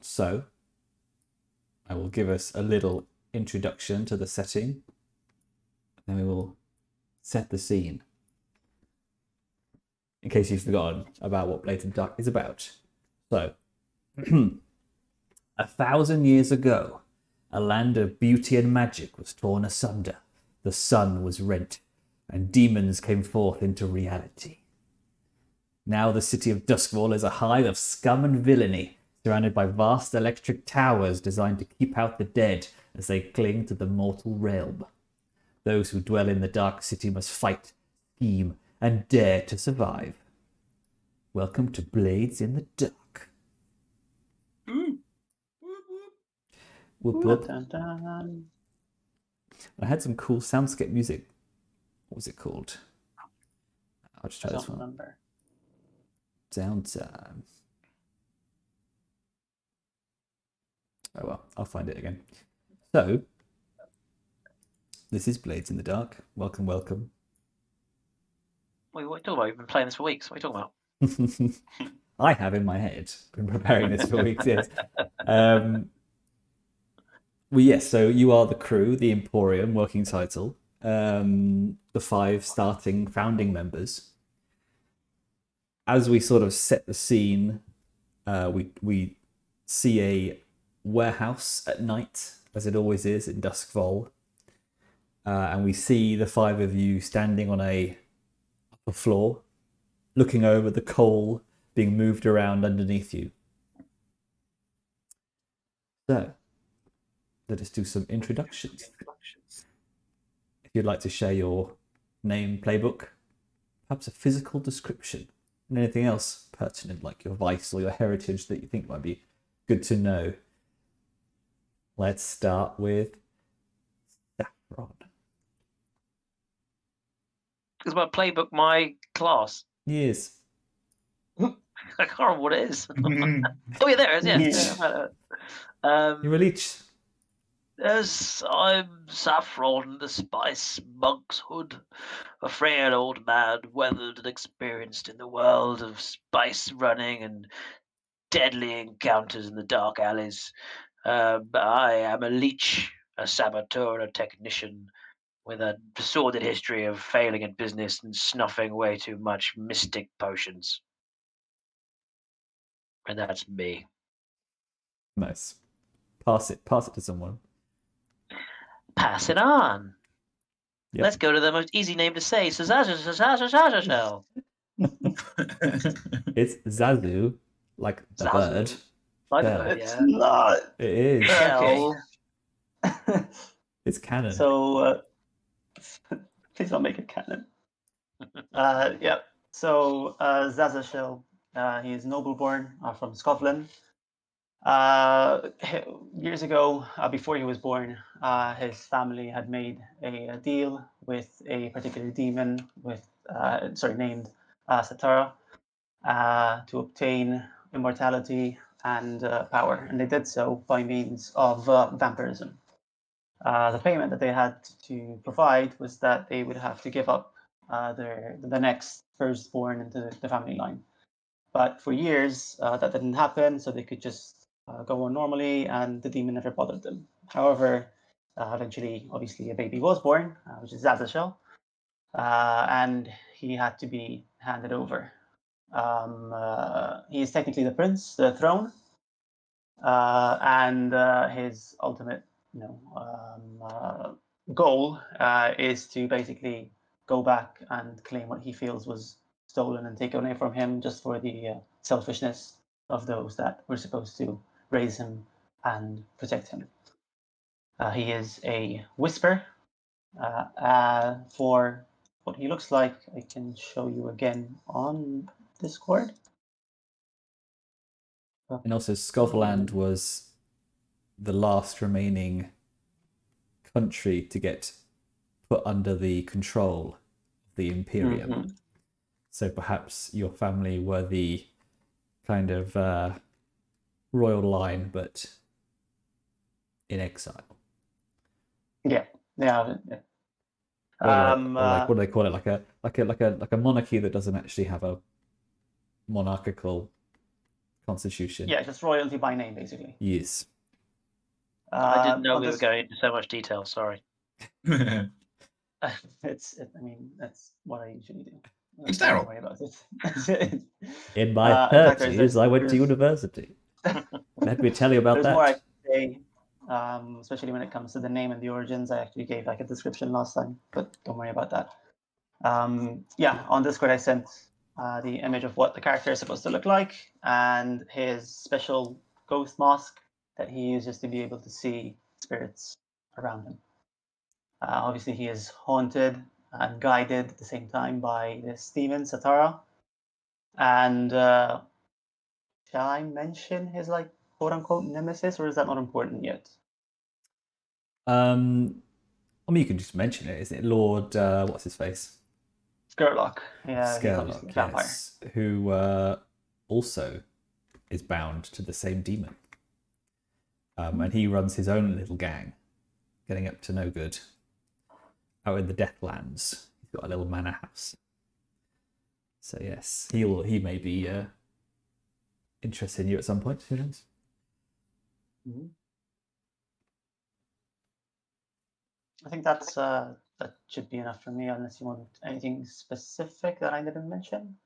So, I will give us a little introduction to the setting, and then we will set the scene. In case you've forgotten about what Blades in the Dark is about. So, 1,000 years ago, a land of beauty and magic was torn asunder. The sun was rent, and demons came forth into reality. Now the city of Doskvol is a hive of scum and villainy, surrounded by vast electric towers designed to keep out the dead as they cling to the mortal realm. Those who dwell in the dark city must fight, scheme, and dare to survive. Welcome to Blades in the Dark. Whoop, whoop. Dun, dun, dun. I had some cool soundscape music. What was it called? I'll just try I this don't one. remember. Downtime. Oh well, I'll find it again. So, this is Blades in the Dark. Welcome, welcome. Wait, what are you talking about? You've been playing this for weeks. What are you talking about? I have in my head been preparing this for weeks. Yes. Well, yes. So you are the crew, the Emporium, working title. The 5 starting founding members. As we sort of set the scene, we see a warehouse at night, as it always is in Doskvol, and we see the 5 of you standing on a upper floor, looking over the coal being moved around underneath you. So, let us do some introductions. If you'd like to share your name, playbook, perhaps a physical description, and anything else pertinent like your vice or your heritage that you think might be good to know. Let's start with Saffron. Is my playbook my class? Yes. I can't remember what it is. Oh yeah, there it is. Yeah. You're a leech. Yes, I'm Saffron, the spice Monkshood, a frail old man, weathered and experienced in the world of spice running and deadly encounters in the dark alleys. I am a leech, a saboteur, and a technician, with a sordid history of failing at business and snuffing way too much mystic potions. And that's me. Nice. Pass it to someone. Pass it on. Yep. Let's go to the most easy name to say, Szaszachel. It's Zazu, like the Zazu. bird. Like Yeah. that, It's yeah. not. It is. Okay. It's canon. So, please don't make it canon. Yeah. So, Szaszachel, he is noble-born from Scotland. Years ago, before he was born, his family had made a deal with a particular demon named Satara, to obtain immortality and power, and they did so by means of vampirism. The payment that they had to provide was that they would have to give up the next firstborn into the family line. But for years, that didn't happen, so they could just go on normally, and the demon never bothered them. However, eventually, obviously, a baby was born, which is Szaszachel, and he had to be handed over. He is technically the prince, the throne, and his ultimate, goal is to basically go back and claim what he feels was stolen and taken away from him, just for the selfishness of those that were supposed to raise him and protect him. He is a whisper. For what he looks like, I can show you again on Discord. And also, Scotland was the last remaining country to get put under the control of the Imperium. Mm-hmm. So perhaps your family were the kind of royal line, but in exile. Yeah. Or like, what do they call it? Like a monarchy that doesn't actually have a monarchical Constitution. Yeah, just royalty by name, basically. Yes. I didn't know on we were this- going into so much detail. Sorry. I mean, that's what I usually do. It's Don't Daryl. worry about it. In my exactly, 30s, I went to university. Let me tell you about There's that. more I can say, especially when it comes to the name and the origins. I actually gave like a description last time, but don't worry about that. Yeah, on Discord I sent the image of what the character is supposed to look like and his special ghost mask that he uses to be able to see spirits around him. Obviously, he is haunted and guided at the same time by this demon, Satara. And shall I mention his like quote unquote nemesis, or is that not important yet? I mean, you can just mention it. Isn't it Lord? What's his face? Skurlock. Yeah, he's obviously a Skerlock, vampire. yes, who also is bound to the same demon. And he runs his own little gang, getting up to no good. Out in the Deathlands, he's got a little manor house. So yes, he may be interested in you at some point. Who knows? I think that's that should be enough for me, unless you want anything specific that I didn't mention.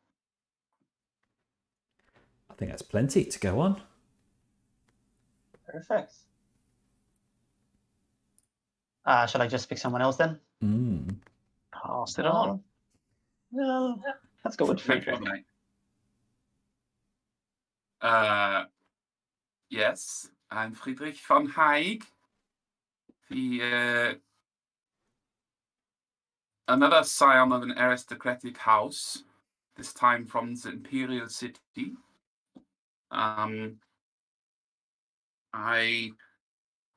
I think that's plenty to go on. Perfect. Shall I just pick someone else then? Pass it on. No, let's go with Friedrich. Yes, I'm Friedrich von Haig, another scion of an aristocratic house, this time from the imperial city. I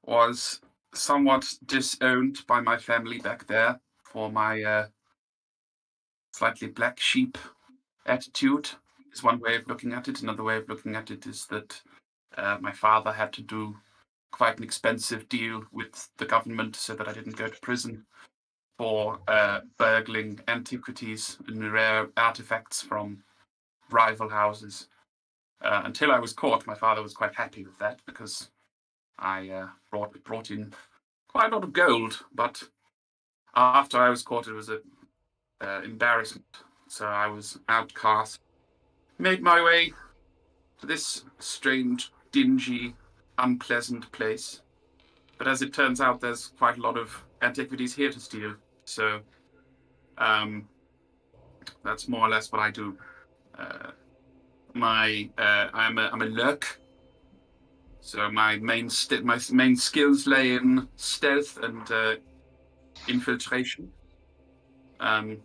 was somewhat disowned by my family back there for my slightly black sheep attitude, is one way of looking at it. Another way of looking at it is that my father had to do quite an expensive deal with the government so that I didn't go to prison for burgling antiquities and rare artifacts from rival houses. Until I was caught, my father was quite happy with that because I brought in quite a lot of gold. But after I was caught, it was an embarrassment. So I was outcast, made my way to this strange, dingy, unpleasant place. But as it turns out, there's quite a lot of antiquities here to steal. So that's more or less what I do. I'm a lurk. So my main skills lay in stealth and infiltration. And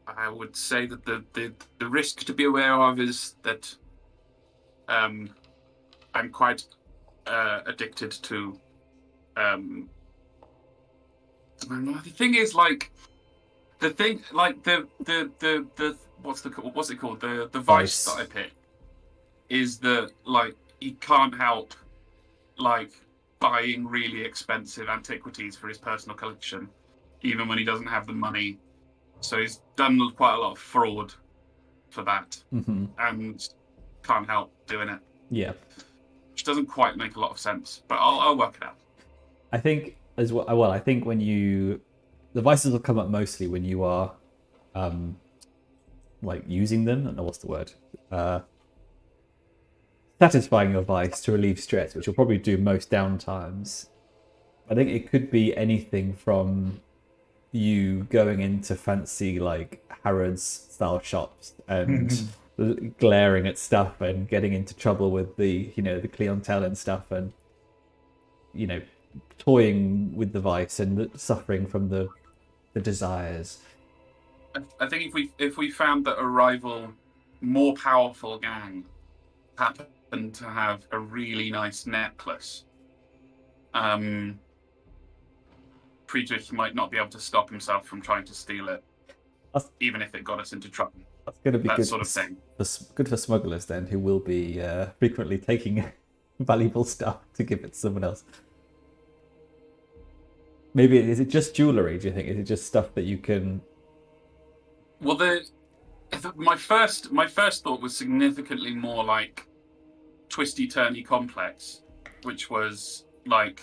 I would say that the risk to be aware of is that I'm quite addicted to. The thing is, like, the what's it called? The vice that I pick is that, like, he can't help, like, buying really expensive antiquities for his personal collection, even when he doesn't have the money. So he's done quite a lot of fraud for that, and can't help doing it. Yeah, which doesn't quite make a lot of sense, but I'll work it out. I think as well. Well, I think when the vices will come up mostly when you are, like, using them. I don't know what's the word. Satisfying your vice to relieve stress, which you'll probably do most downtimes. I think it could be anything from you going into fancy, like, Harrods style shops and glaring at stuff and getting into trouble with the clientele and stuff, and toying with the vice and suffering from the desires. I think if we found that a rival, more powerful gang happened to have a really nice necklace, Friedrich might not be able to stop himself from trying to steal it, even if it got us into trouble. That's going to be that good sort of thing. Good for smugglers then, who will be frequently taking valuable stuff to give it to someone else. Maybe is it just jewellery? Do you think? Is it just stuff that you can? Well, My first thought was significantly more like twisty turny complex, which was like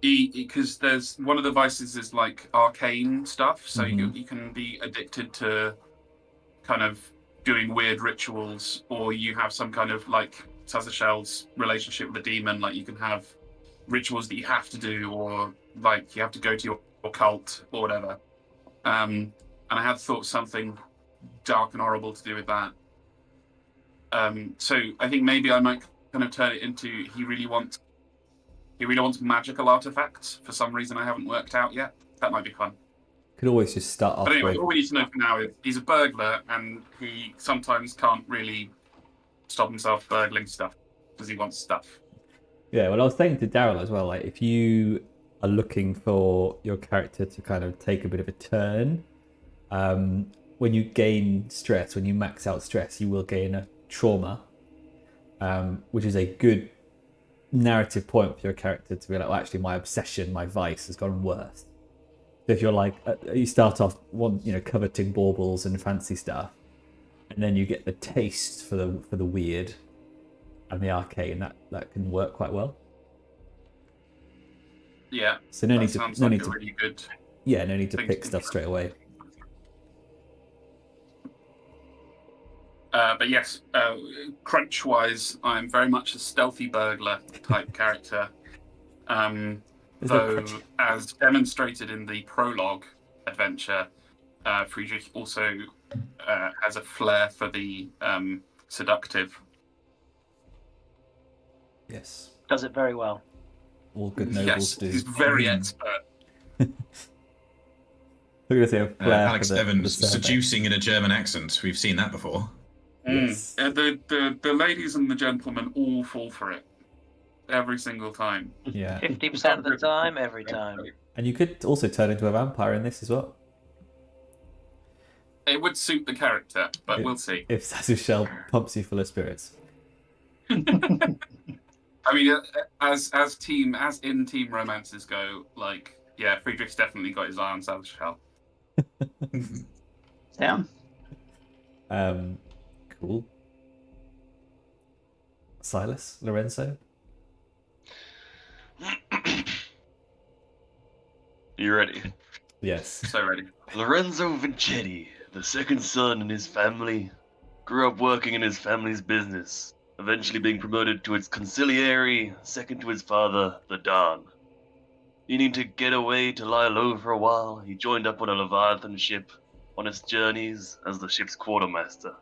because there's one of the vices is like arcane stuff, so you can be addicted to kind of doing weird rituals, or you have some kind of like Szaszachel's relationship with the demon, like you can have rituals that you have to do, or like you have to go to your cult or whatever. And I had thought something dark and horrible to do with that. So I think maybe I might kind of turn it into he really wants magical artifacts for some reason I haven't worked out yet. That might be fun. Could always just start off But anyway, with... all we need to know for now is he's a burglar, and he sometimes can't really stop himself burgling stuff because he wants stuff. Yeah, well, I was saying to Daryl as well, like if you are looking for your character to kind of take a bit of a turn, when you gain stress, when you max out stress, you will gain a trauma, which is a good narrative point for your character to be like, well, actually, my obsession, my vice has gone worse. So if you're like, you start off coveting baubles and fancy stuff, and then you get the taste for the weird and the arcane, that can work quite well. Yeah. So no need to really good. Yeah, no need to pick stuff straight away. But yes, crunch-wise, I'm very much a stealthy burglar type character. Though, as demonstrated in the prologue adventure, Friedrich also has a flair for the seductive. Yes. Does it very well. All good nobles do. He's very expert. We're going to say a flair Alex for the Evans survey. seducing in a German accent. We've seen that before. Yes. The ladies and the gentlemen all fall for it. Every single time. Yeah. 50% of the time, every time. And you could also turn into a vampire in this as well. It would suit the character, but we'll see. If Szaszachel pumps you full of spirits. I mean, as in team romances go, like, yeah, Friedrich's definitely got his eye on Szaszachel. Yeah. Cool. Silas, Lorenzo. You ready? Yes. So ready. Lorenzo Vincetti, the second son in his family, grew up working in his family's business, eventually being promoted to its Consigliere, second to his father, the Don. Needing to get away to lie low for a while, he joined up on a Leviathan ship on its journeys as the ship's quartermaster.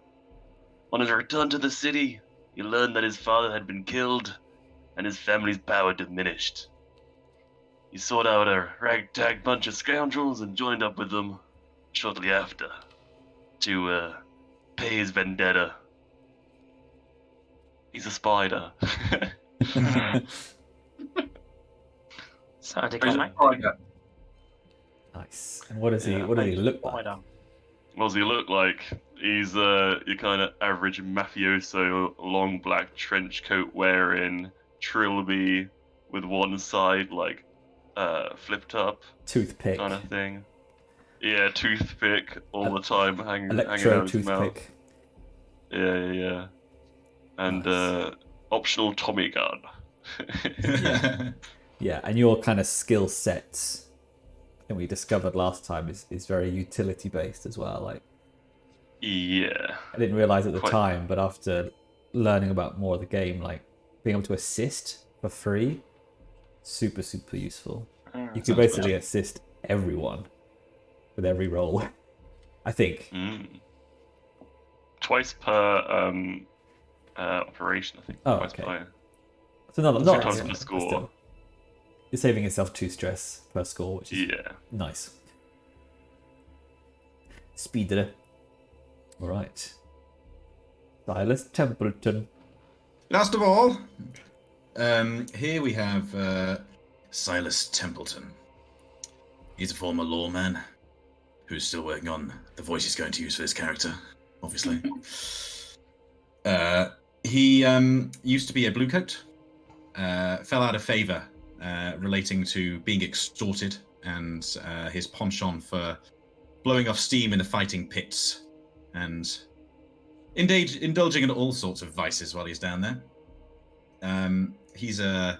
On his return to the city, he learned that his father had been killed and his family's power diminished. He sought out a ragtag bunch of scoundrels and joined up with them shortly after to pay his vendetta. He's a spider. Sounded He's a like spider. Nice. And what does he look like? What does he look like? He's your kind of average mafioso, long black trench coat wearing, trilby with one side like flipped up, Toothpick. kind of thing. Yeah, toothpick all the time, hanging Electro out his mouth. toothpick. Yeah. And Nice. optional Tommy gun. Yeah, and your kind of skill sets, I think we discovered last time, is very utility based as well. Like, Yeah. I didn't realize at the Quite. time, but after learning about more of the game, like being able to assist for free, super useful. You could basically assist everyone with every role. I think. Twice per operation, I think. Oh, Twice okay. per. It's another Two not times but per score. still. You're saving yourself 2 stress per score, which is Yeah. nice. Speeder. All right. Silas Templeton. Last of all, here we have Silas Templeton. He's a former lawman who's still working on the voice he's going to use for this character, obviously. He used to be a bluecoat, fell out of favour relating to being extorted and his penchant for blowing off steam in the fighting pits, and indulging in all sorts of vices while he's down there. He's a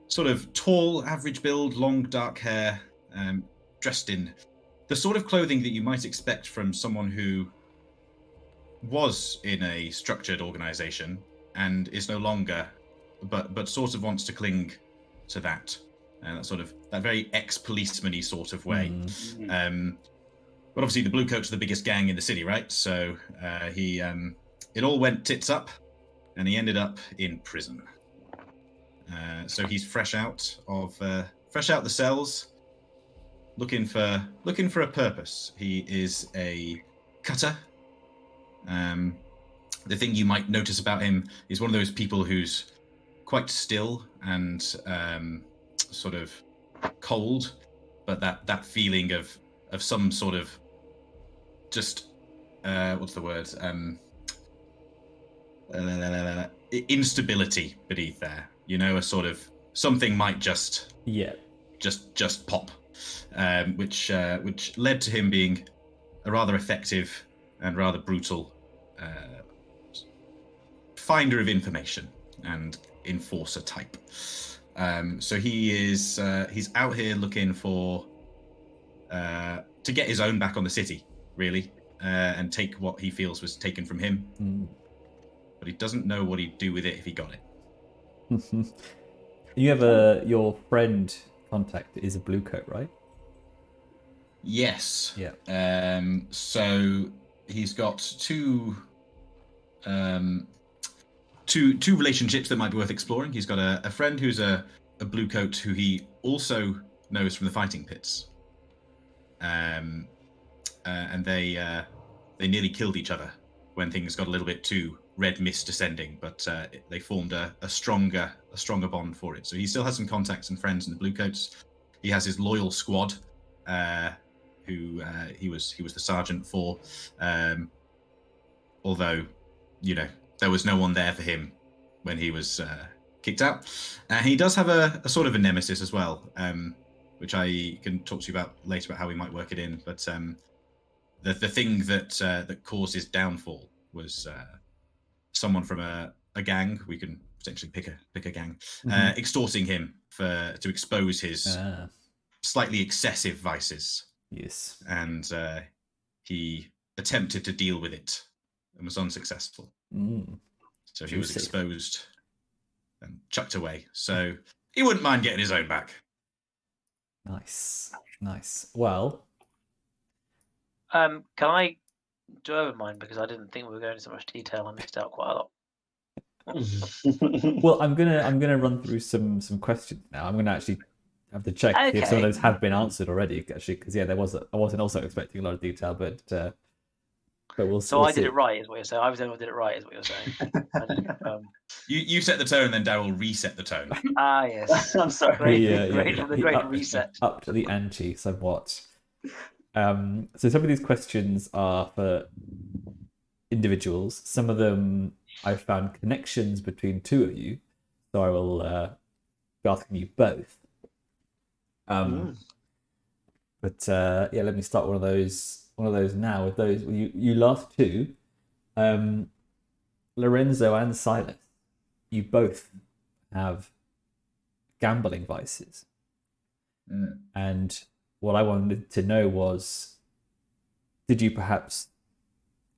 sort of tall, average build, long, dark hair, dressed in the sort of clothing that you might expect from someone who was in a structured organization and is no longer, but sort of wants to cling to that, and that very ex-policeman-y sort of way. But obviously the Blue Coats are the biggest gang in the city, right? So it all went tits up, and he ended up in prison. So he's fresh out the cells, looking for a purpose. He is a cutter. The thing you might notice about him is one of those people who's quite still and sort of cold, but that feeling of some sort of just what's the word? Instability beneath there. You know, a sort of something might just pop, which led to him being a rather effective and rather brutal finder of information and enforcer type. So he's out here looking for to get his own back on the city, really, and take what he feels was taken from him. But he doesn't know what he'd do with it if he got it. You have your friend contact is a blue coat, right? Yes. Yeah. So he's got two relationships that might be worth exploring. He's got a friend who's a blue coat who he also knows from the fighting pits. And they nearly killed each other when things got a little bit too red mist descending, but they formed a stronger bond for it. So he still has some contacts and friends in the blue coats. He has his loyal squad, who he was the sergeant for. Although, you know, there was no one there for him when he was kicked out. He does have a sort of a nemesis as well, which I can talk to you about later about how we might work it in. But the thing that caused his downfall was someone from a gang. We can potentially pick a gang, extorting him to expose his slightly excessive vices. Yes. And he attempted to deal with it and was unsuccessful. So he was exposed and chucked away. So he wouldn't mind getting his own back. Nice. Well, Can I do over mine, because I didn't think we were going into so much detail. I missed out quite a lot. well, I'm gonna run through some questions now. I'm gonna actually have to check if some of those have been answered already. Actually, because I wasn't also expecting a lot of detail, but we'll. So we'll I see. did it right, is what you're saying. I was the one who did it right, is what you're saying. You set the tone, then Daryl reset the tone. Yes. I'm sorry. The great reset. Up to the ante somewhat. So some of these questions are for individuals. Some of them I've found connections between two of you, so I will be asking you both. But let me start one of those now. With those, you last two, Lorenzo and Silas, you both have gambling vices, and what I wanted to know was, did you perhaps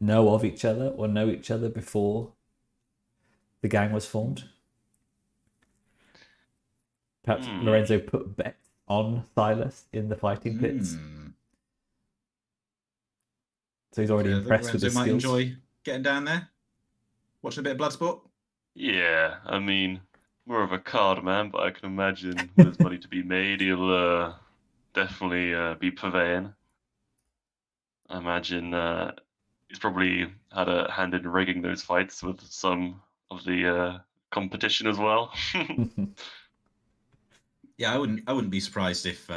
know of each other or know each other before the gang was formed? Perhaps Lorenzo put bets on Silas in the fighting pits. So he's already impressed with his skills. Lorenzo might enjoy getting down there, watching a bit of Bloodsport. Yeah, I mean, more of a card man, but I can imagine when there's money to be made, he'll definitely be purveying. I imagine he's probably had a hand in rigging those fights with some of the competition as well. Yeah, I wouldn't be surprised if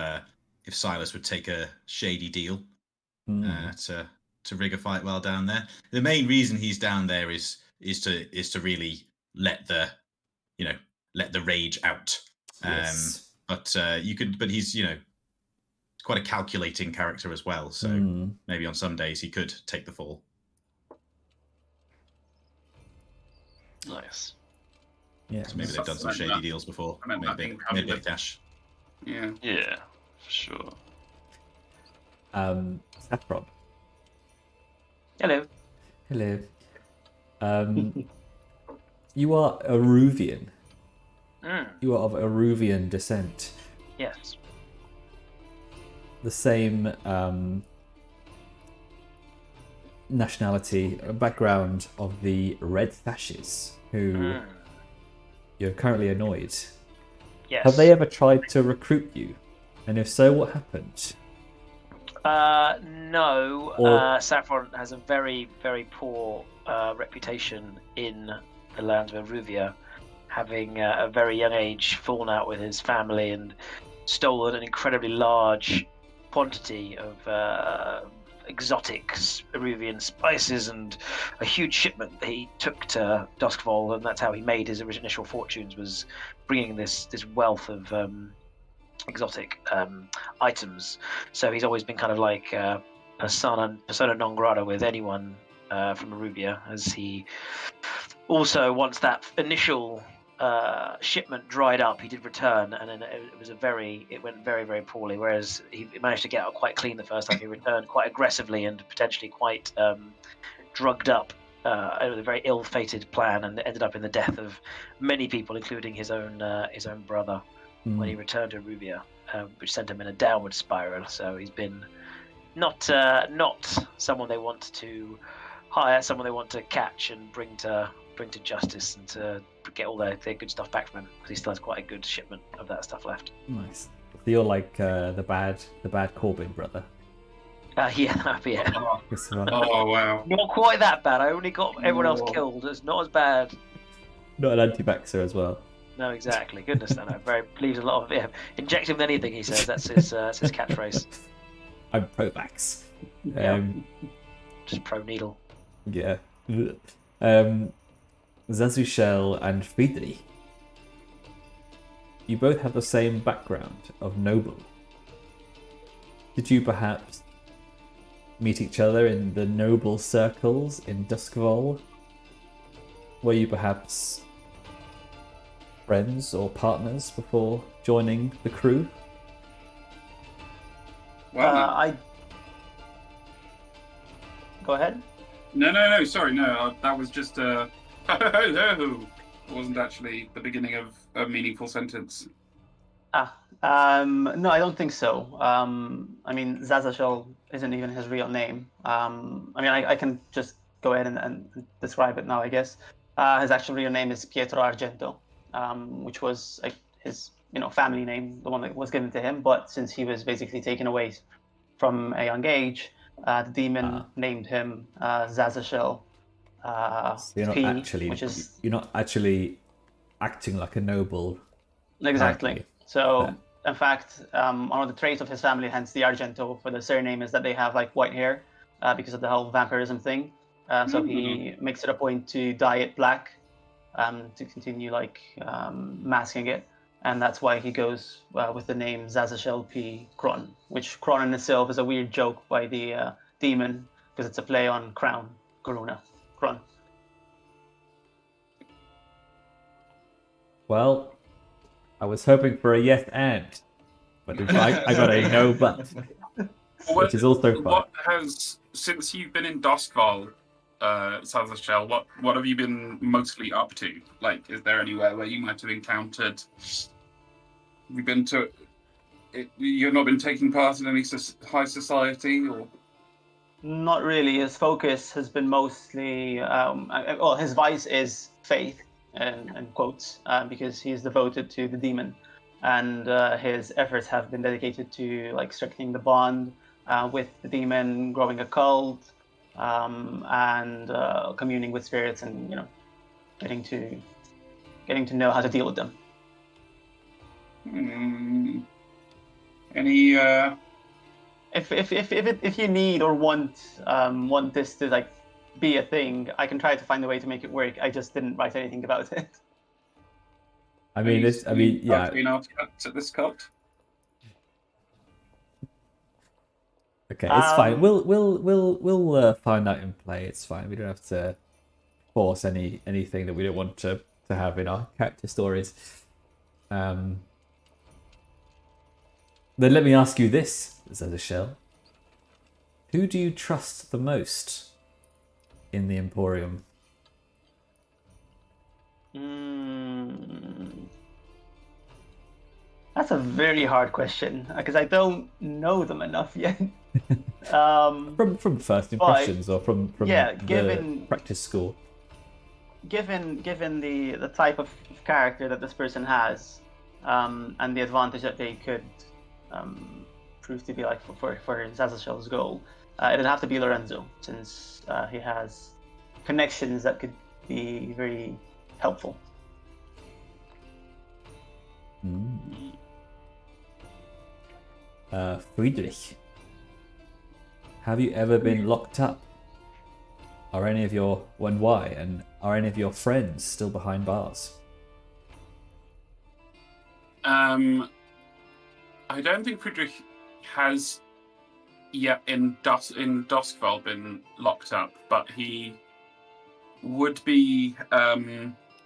Silas would take a shady deal to rig a fight well down there. The main reason he's down there is to really let the rage out. Yes. But he's quite a calculating character as well. So maybe on some days he could take the fall. Nice. Yeah. So maybe they've done some shady deals before. Made a bit of cash. Yeah. Yeah, for sure. Saffron. Hello. Hello. You are Aruvian. You are of Aruvian descent. Yes. The same nationality, background of the Red Sashes, who you're currently annoyed. Yes. Have they ever tried to recruit you? And if so, what happened? No. Or- Saffron has a very, very poor reputation in the lands of Aruvia, having at a very young age fallen out with his family and stolen an incredibly large quantity of exotic Aruvian spices and a huge shipment that he took to Doskvol, and that's how he made his initial fortunes, was bringing this wealth of exotic items. So he's always been kind of like persona non grata with anyone from Aruvia, as he also, once that initial shipment dried up, he did return, and then it went very, very poorly. Whereas he managed to get out quite clean the first time. He returned quite aggressively and potentially quite drugged up. With a very ill-fated plan, and ended up in the death of many people, including his own brother, when he returned to Aruvia, which sent him in a downward spiral. So he's been not someone they want to hire, someone they want to catch and bring to justice, and to get all their good stuff back from him, because he still has quite a good shipment of that stuff left. Nice. So you're like the bad Corbin brother. Yeah. Oh wow. Not quite that bad. I only got everyone else killed. It's not as bad. Not an anti-vaxxer as well. No, exactly. Goodness, no. Very believes a lot of inject him with anything. He says that's his catchphrase. I'm pro-vax. Just pro needle. Yeah. Szaszachel and Friedrich. You both have the same background of noble. Did you perhaps meet each other in the noble circles in Doskvol? Were you perhaps friends or partners before joining the crew? Well, Go ahead. no. Sorry, no. That was just hello. It wasn't actually the beginning of a meaningful sentence. No, I don't think so. I mean, Szaszachel isn't even his real name. I can just go ahead and describe it now, I guess. His actual real name is Pietro Argento, which was his family name, the one that was given to him. But since he was basically taken away from a young age, the demon named him Szaszachel. So you're not actually acting like a noble. Exactly. So, in fact, one of the traits of his family, hence the Argento for the surname, is that they have like white hair because of the whole vampirism thing. So he makes it a point to dye it black to continue masking it, and that's why he goes with the name Szaszachel P. Krohn, which Krohn in itself is a weird joke by the demon, because it's a play on crown, Corona, Krohn. Well, I was hoping for a yes and, but I got a no but, which is also fine. What since you've been in Doskvol, Szaszachel, what have you been mostly up to? Like, is there anywhere where you might have encountered? Have you been to? You've not been taking part in any high society, or? Not really. His focus has been mostly, his vice is faith, in quotes, because he's devoted to the demon, and his efforts have been dedicated to strengthening the bond with the demon, growing a cult, and communing with spirits, and getting to know how to deal with them. Any If you need or want this to be a thing, I can try to find a way to make it work. I just didn't write anything about it. Yeah. Been artifacts at this cult? Okay, it's fine. We'll find out in play. It's fine. We don't have to force anything that we don't want to have in our character stories. Then let me ask you this, Szaszachel. Who do you trust the most in the Emporium? That's a very hard question because I don't know them enough yet. From first impressions or from yeah, the practice school. Given the type of character that this person has, and the advantage that they could prove to be like for Szaszachel's goal, it'd have to be Lorenzo, since he has connections that could be very helpful. Friedrich, have you ever been locked up? Are any of your why? And are any of your friends still behind bars? I don't think Friedrich has yet in Doskvol been locked up, but he would be.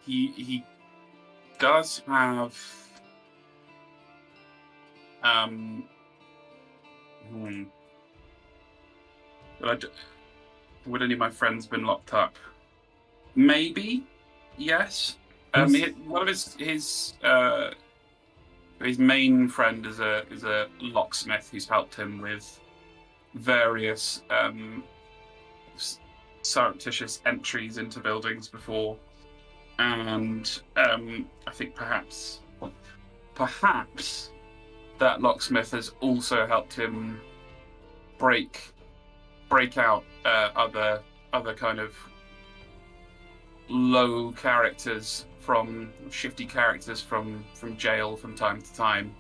He does have. Would any of my friends been locked up? Maybe, yes. One of his main friend is a locksmith who's helped him with various surreptitious entries into buildings before, and I think perhaps that locksmith has also helped him break out other kind of low characters shifty characters from jail from time to time.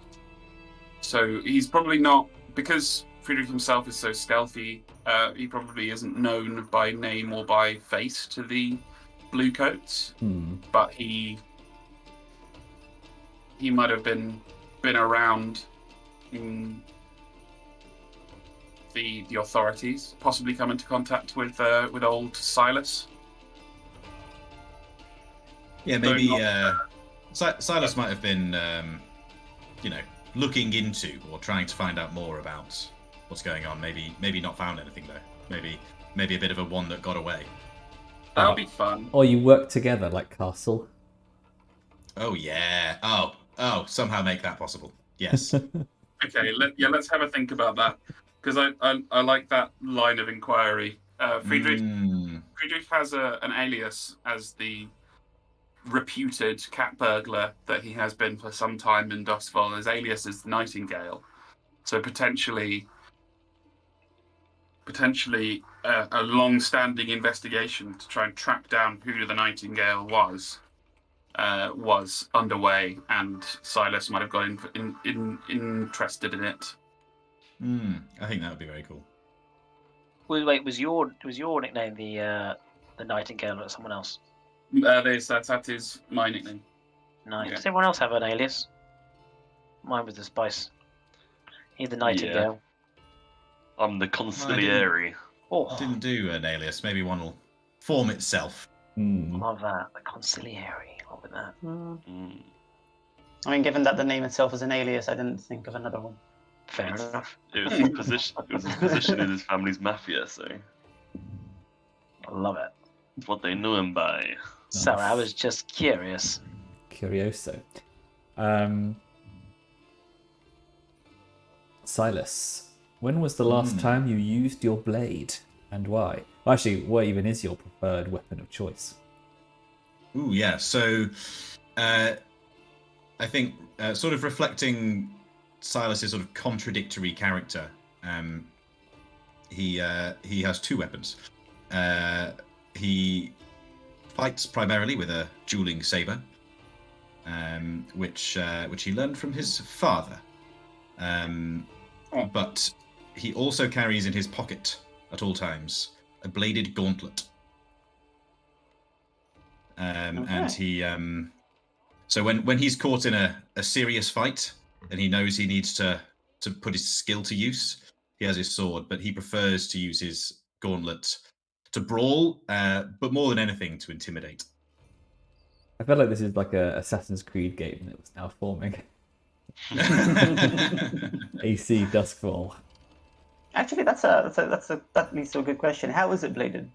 So he's probably not, because Friedrich himself is so stealthy, he probably isn't known by name or by face to the Bluecoats, but he might have been around in the authorities, possibly come into contact with old Silas. Yeah, maybe Silas might have been, looking into or trying to find out more about what's going on. Maybe not found anything though. Maybe a bit of a one that got away. That'll be fun. Or you work together like Castle. Oh yeah. Oh, somehow make that possible. Yes. Okay, let's have a think about that, because I like that line of inquiry. Friedrich has an alias as the reputed cat burglar that he has been for some time in Doskvol. His alias is the Nightingale, so potentially a long-standing investigation to try and track down who the Nightingale was underway, and Silas might have got interested in it. I think that would be very cool. Wait, was your nickname the Nightingale or someone else? That is my nickname. Nice. Yeah. Does everyone else have an alias? Mine was the Spice. He's the Nightingale. Yeah. I'm the Consigliere. Oh, Didn't do an alias. Maybe one will form itself. love that. The Consigliere. Love that. I mean, given that the name itself is an alias, I didn't think of another one. Fair enough. It was his position. It was his position in his family's mafia, so I love it. it's what they knew him by. Sorry, I was just curious. Curioso. Silas, when was the last time you used your blade, and why? Well, actually, what even is your preferred weapon of choice? Ooh, yeah. So, I think sort of reflecting Silas's sort of contradictory character, he has two weapons. He fights primarily with a dueling saber, which he learned from his father. But he also carries in his pocket at all times a bladed gauntlet. And he so when he's caught in a serious fight and he knows he needs to put his skill to use, he has his sword, but he prefers to use his gauntlet to brawl, but more than anything to intimidate. I feel like this is like a Assassin's Creed game that was now forming. AC Doskvol. Actually, that leads to a good question. How is it bladed?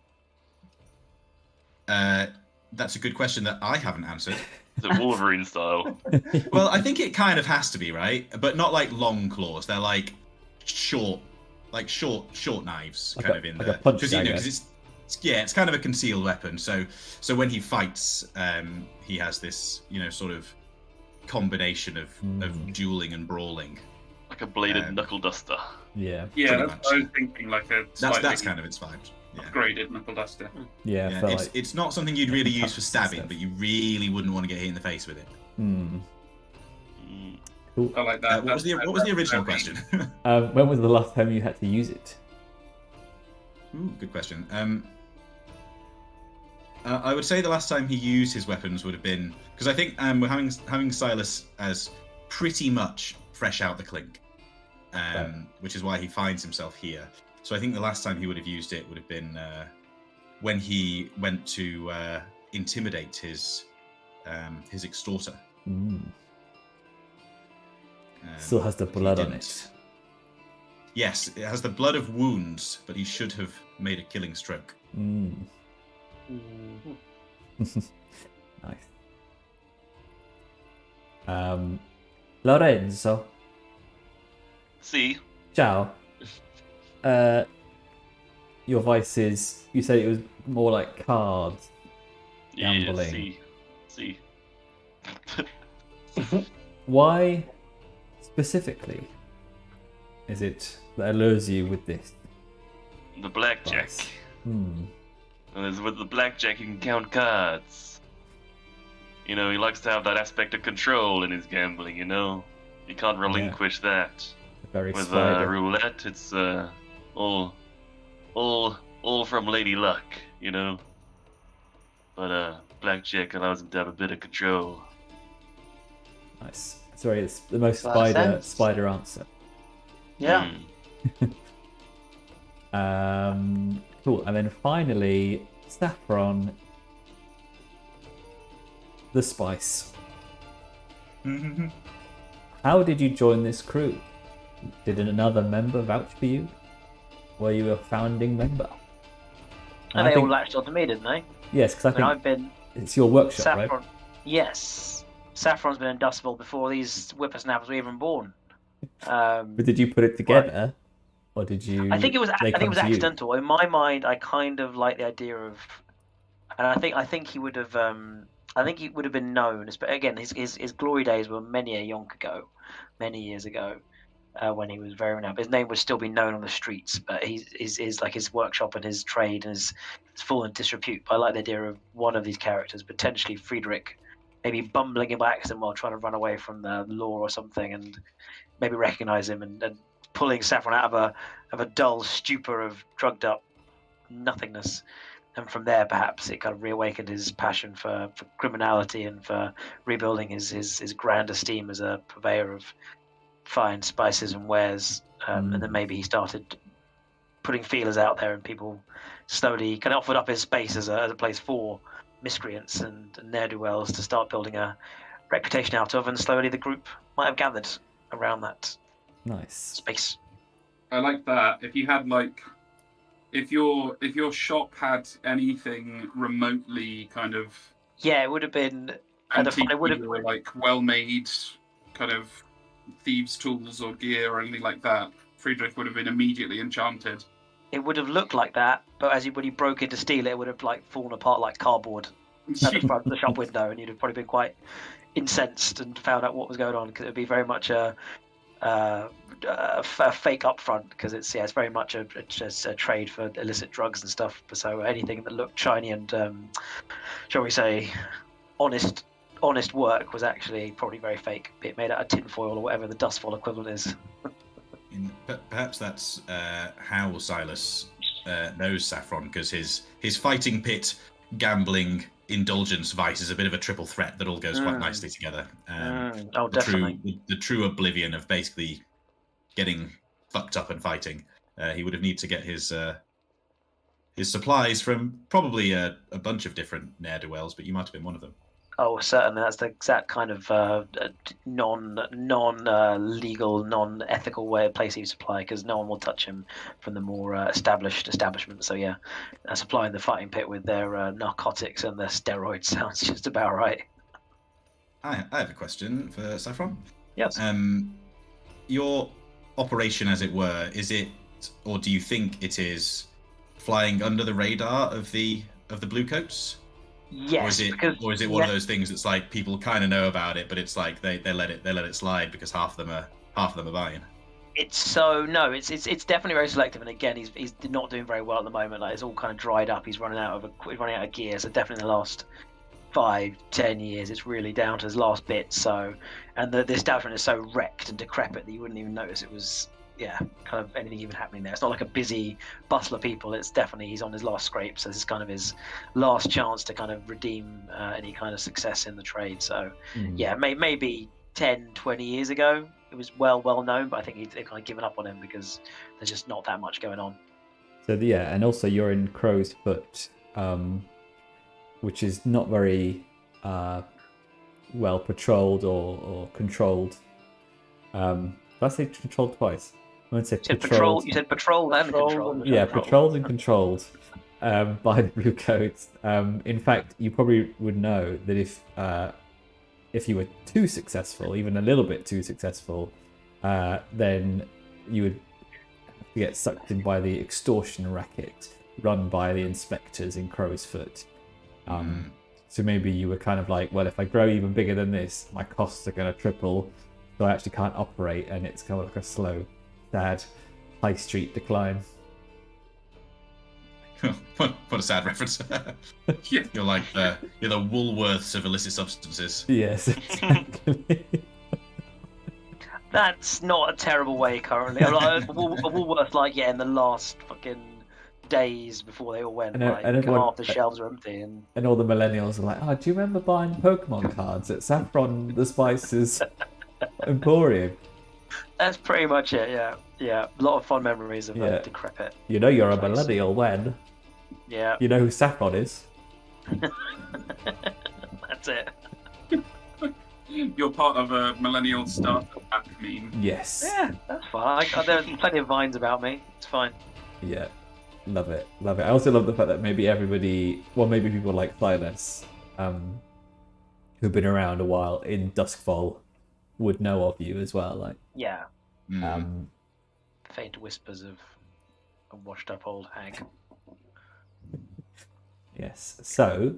That's a good question that I haven't answered. Is it Wolverine style? Well, I think it kind of has to be, right? But not like long claws. They're like short knives, Like kind a- of in like there. a punch Because dagger. it's kind of a concealed weapon. So when he fights, he has this, sort of combination of dueling and brawling. Like a bladed knuckle duster. Yeah. Yeah, Pretty that's much. what I was thinking, like a That's slightly kind of its vibe. Yeah. upgraded knuckle duster. Yeah, I Yeah, feel it's, like... it's not something you'd really use for Cuts and stabbing, stuff. but you really wouldn't want to get hit in the face with it. Hmm. Mm. Cool. I like that. What was the original that's question? When was the last time you had to use it? Ooh, good question. I would say the last time he used his weapons would have been, because I think we're having Silas as pretty much fresh out the clink, which is why he finds himself here. So I think the last time he would have used it would have been when he went to intimidate his extorter. Mm. Still has the but he blood on didn't. it. Yes, it has the blood of wounds, but he should have made a killing stroke. Mm. Mm. Nice. Lorenzo, See? ciao. Your voice is... You said it was more like cards. Gambling. See. Why specifically is it that allures you with this? The blackjack. Nice. Hmm. And with the blackjack, you can count cards. He likes to have that aspect of control in his gambling, You can't relinquish that. Very With spider. roulette, it's all from Lady Luck, But blackjack allows him to have a bit of control. Nice. Sorry, it's the most Makes a lot of sense. spider answer. Yeah. Cool. And then finally, Saffron, the spice. How did you join this crew? Did another member vouch for you? Were you a founding member? And they all latched onto me, didn't they? Yes, because I I mean, think I've been it's your workshop, Saffron. right? Yes, Saffron's been in Doskvol before these whippersnappers were even born. But did you put it together, or did you? I think it was. they I think it come was to you? accidental. In my mind, I kind of like the idea of, and I think he would have. I think he would have been known. But again, his glory days were many many years ago, when he was very renowned. His name would still be known on the streets, but his like his workshop and his trade and his fallen disrepute. But I like the idea of one of these characters, potentially Friedrich, maybe bumbling in by accident while trying to run away from the law or something, and maybe recognize him and pulling Saffron out of a dull stupor of drugged up nothingness. And from there, perhaps it kind of reawakened his passion for criminality and for rebuilding his grand esteem as a purveyor of fine spices and wares. And then maybe he started putting feelers out there, and people slowly kind of offered up his space as a place for miscreants and ne'er-do-wells to start building a reputation out of. And slowly the group might have gathered around that Nice. space. I like that. If you had if your shop had anything remotely kind of Yeah, it would have been. antique, It would have. or well-made kind of thieves' tools or gear or anything like that, Friedrich would have been immediately enchanted. It would have looked like that, but when he broke in to steal it, it would have fallen apart like cardboard at the front of the shop window, and you'd have probably been quite incensed and found out what was going on, because it would be very much a fake up front, because it's very much a trade for illicit drugs and stuff. So anything that looked shiny and shall we say honest work was actually probably very fake, be it made out of tinfoil or whatever the Doskvol equivalent is. Perhaps that's how Silas knows Saffron, because his fighting pit, gambling, indulgence, vice is a bit of a triple threat that all goes quite nicely together. Oh, definitely. The true oblivion of basically getting fucked up and fighting. He would have needed to get his supplies from probably a bunch of different ne'er-do-wells, but you might have been one of them. Oh, certainly. That's the exact kind of non-legal, non-ethical way of place he would supply, because no one will touch him from the more established establishment. So yeah, supplying the fighting pit with their narcotics and their steroids sounds just about right. I have a question for Saffron. Yes. Your operation, as it were, is it, or do you think it is, flying under the radar of the Bluecoats? Yes. Or is it one of those things that's like people kind of know about it, but it's like they let it slide because half of them are buying? It's definitely very selective, and again, he's not doing very well at the moment. Like, it's all kind of dried up. He's running out of gear. So definitely in the last 5-10 years, it's really down to his last bit. So, and the establishment is so wrecked and decrepit that you wouldn't even notice it was kind of anything even happening there. It's not like a busy bustle of people. It's definitely he's on his last scrape. So this is kind of his last chance to kind of redeem any kind of success in the trade. So maybe 10-20 years ago it was well known, but I think they've kind of given up on him because there's just not that much going on. So and also you're in Crow's Foot, which is not very well patrolled or controlled. Did I say controlled twice? I won't say patrolled. You said patrolled and controlled. Yeah, patrolled and controlled by the Bluecoats. In fact, you probably would know that if you were too successful, even a little bit too successful, then you would get sucked in by the extortion racket run by the inspectors in Crow's Foot. So maybe you were kind of like, well, if I grow even bigger than this, my costs are going to triple, so I actually can't operate, and it's kind of like a slow, sad high street decline. What a sad reference. You're like you're the Woolworths of illicit substances. Yes, exactly. That's not a terrible way currently. A Woolworth, in the last fucking days before they all went, half the shelves are empty, and all the millennials are like, "Oh, do you remember buying Pokemon cards at Saffron the Spice's Emporium?" That's pretty much it. Yeah. A lot of fun memories of decrepit. You know, you're a millennial when. Yeah. You know who Saffron is. That's it. You're part of a millennial startup app meme. Yes. Yeah, that's fine. There's plenty of vines about me. It's fine. Yeah. Love it. I also love the fact that maybe maybe people like Silas, who've been around a while in Doskvol, would know of you as well. Yeah. Faint whispers of a washed up old hag. Yes. So,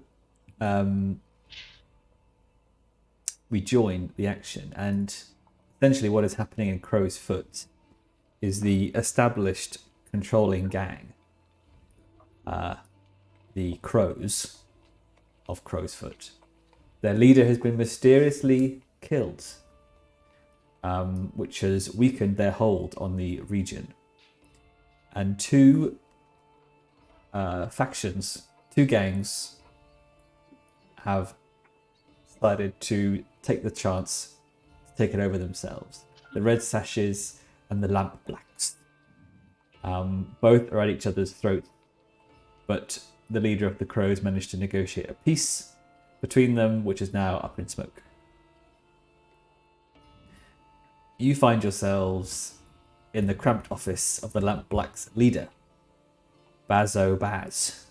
we join the action, and essentially what is happening in Crow's Foot is the established controlling gang, the Crows of Crow's Foot. Their leader has been mysteriously killed, which has weakened their hold on the region. And two gangs have decided to take the chance to take it over themselves. The Red Sashes and the Lamp Blacks. Both are at each other's throats, but the leader of the Crows managed to negotiate a peace between them, which is now up in smoke. You find yourselves in the cramped office of the Lamp Blacks' leader, Bazso Baz,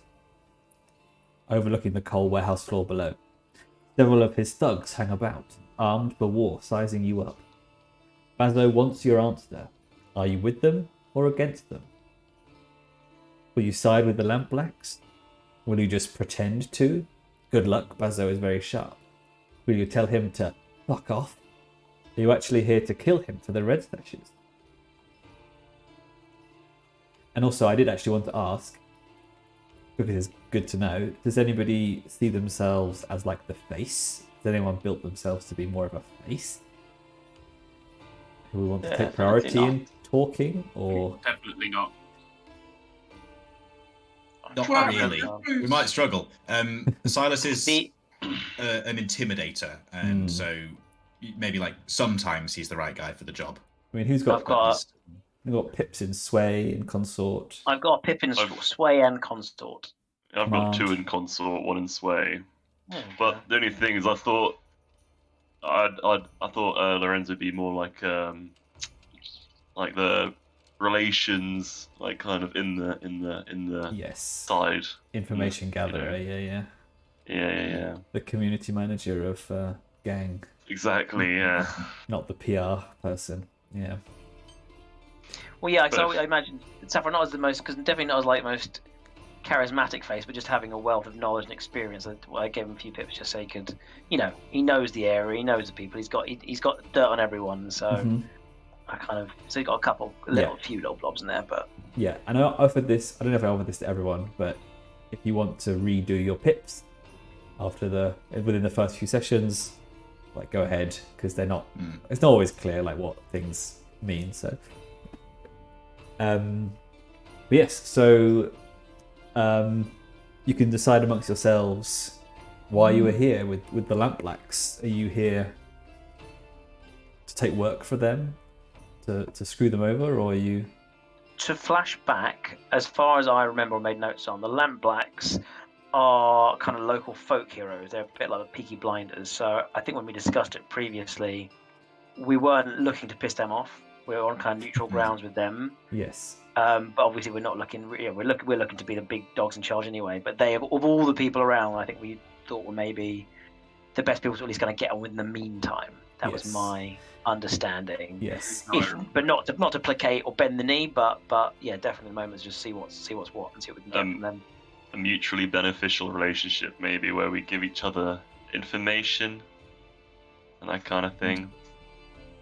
overlooking the coal warehouse floor below. Several of his thugs hang about, armed for war, sizing you up. Bazso wants your answer. Are you with them or against them? Will you side with the Lamp Blacks? Will you just pretend to? Good luck, Bazso is very sharp. Will you tell him to fuck off? Are you actually here to kill him for the Red Sashes? And also, I did actually want to ask, because it's good to know, does anybody see themselves as like the face? Has anyone built themselves to be more of a face? Who we want to take priority in talking, or Definitely not. Not really. We might struggle. Silas is an intimidator, and so maybe sometimes he's the right guy for the job. I mean, who's I've got We've got Pips in Sway and Consort. I've got a pip in Sway and Consort. I've got Command. 2 in Consort, 1 in Sway. There we But go. the only thing is, I thought Lorenzo would be more like the relations, like kind of in the Yes. side. Information gatherer, yeah. Yeah. The community manager of gang, Exactly. Yeah. not the PR person. Yeah. Well, yeah, so But- I imagine Saffron not as the most, because definitely not as like most charismatic face, but just having a wealth of knowledge and experience. I gave him a few pips just so he could, he knows the area, he knows the people, he's got dirt on everyone, so Mhm. so he got a few little blobs in there, but Yeah, and I offered this. I don't know if I offered this to everyone, but if you want to redo your pips within the first few sessions, like go ahead, because they're not. It's not always clear like what things mean. So, but yes. So, you can decide amongst yourselves why you were here with the Lampblacks. Are you here to take work for them, to screw them over, or are you? to flash back, as far as I remember or made notes on, the Lampblacks are kind of local folk heroes. They're a bit like the Peaky Blinders. So I think when we discussed it previously, we weren't looking to piss them off. We were on kind of neutral grounds with them. Yes. But obviously we're not looking. We're looking to be the big dogs in charge anyway. But of all the people around, I think we thought were maybe the best people to at least kind of get on with in the meantime. That was Yes. my understanding. Yes. But not to placate or bend the knee, but yeah, definitely at the moment just see what's what and see what we can get from them. A mutually beneficial relationship, maybe, where we give each other information and that kind of thing.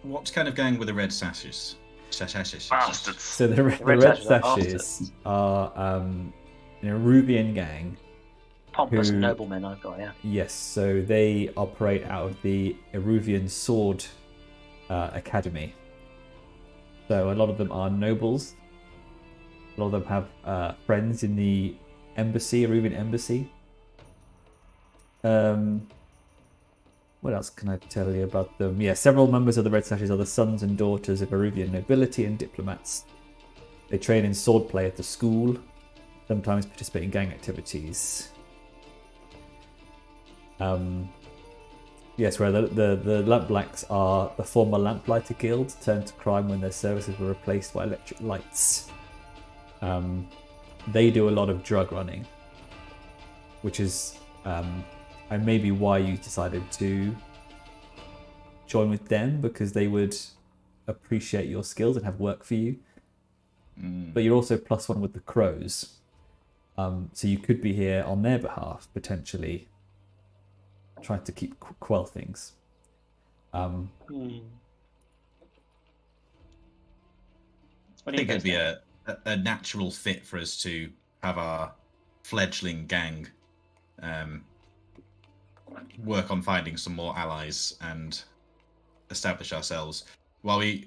What kind of gang were the Red Sashes? Bastards. So the Red Sashes are Sashes are an Eruvian gang. Pompous who- noblemen I've got, yeah. Yes, so they operate out of the Eruvian Sword Academy. So a lot of them are nobles. A lot of them have friends in the embassy, Eruvian embassy. What else can I tell you about them? Yeah, several members of the Red Sashes are the sons and daughters of Eruvian nobility and diplomats. They train in swordplay at the school, sometimes participate in gang activities. Yes, where the Lampblacks are the former Lamplighter Guild turned to crime when their services were replaced by electric lights. They do a lot of drug running, which is and maybe why you decided to join with them, because they would appreciate your skills and have work for you. But you're also +1 with the crows, so you could be here on their behalf potentially, trying to keep quell things. What I do you think guys it'd be a natural fit for us to have our fledgling gang work on finding some more allies and establish ourselves. My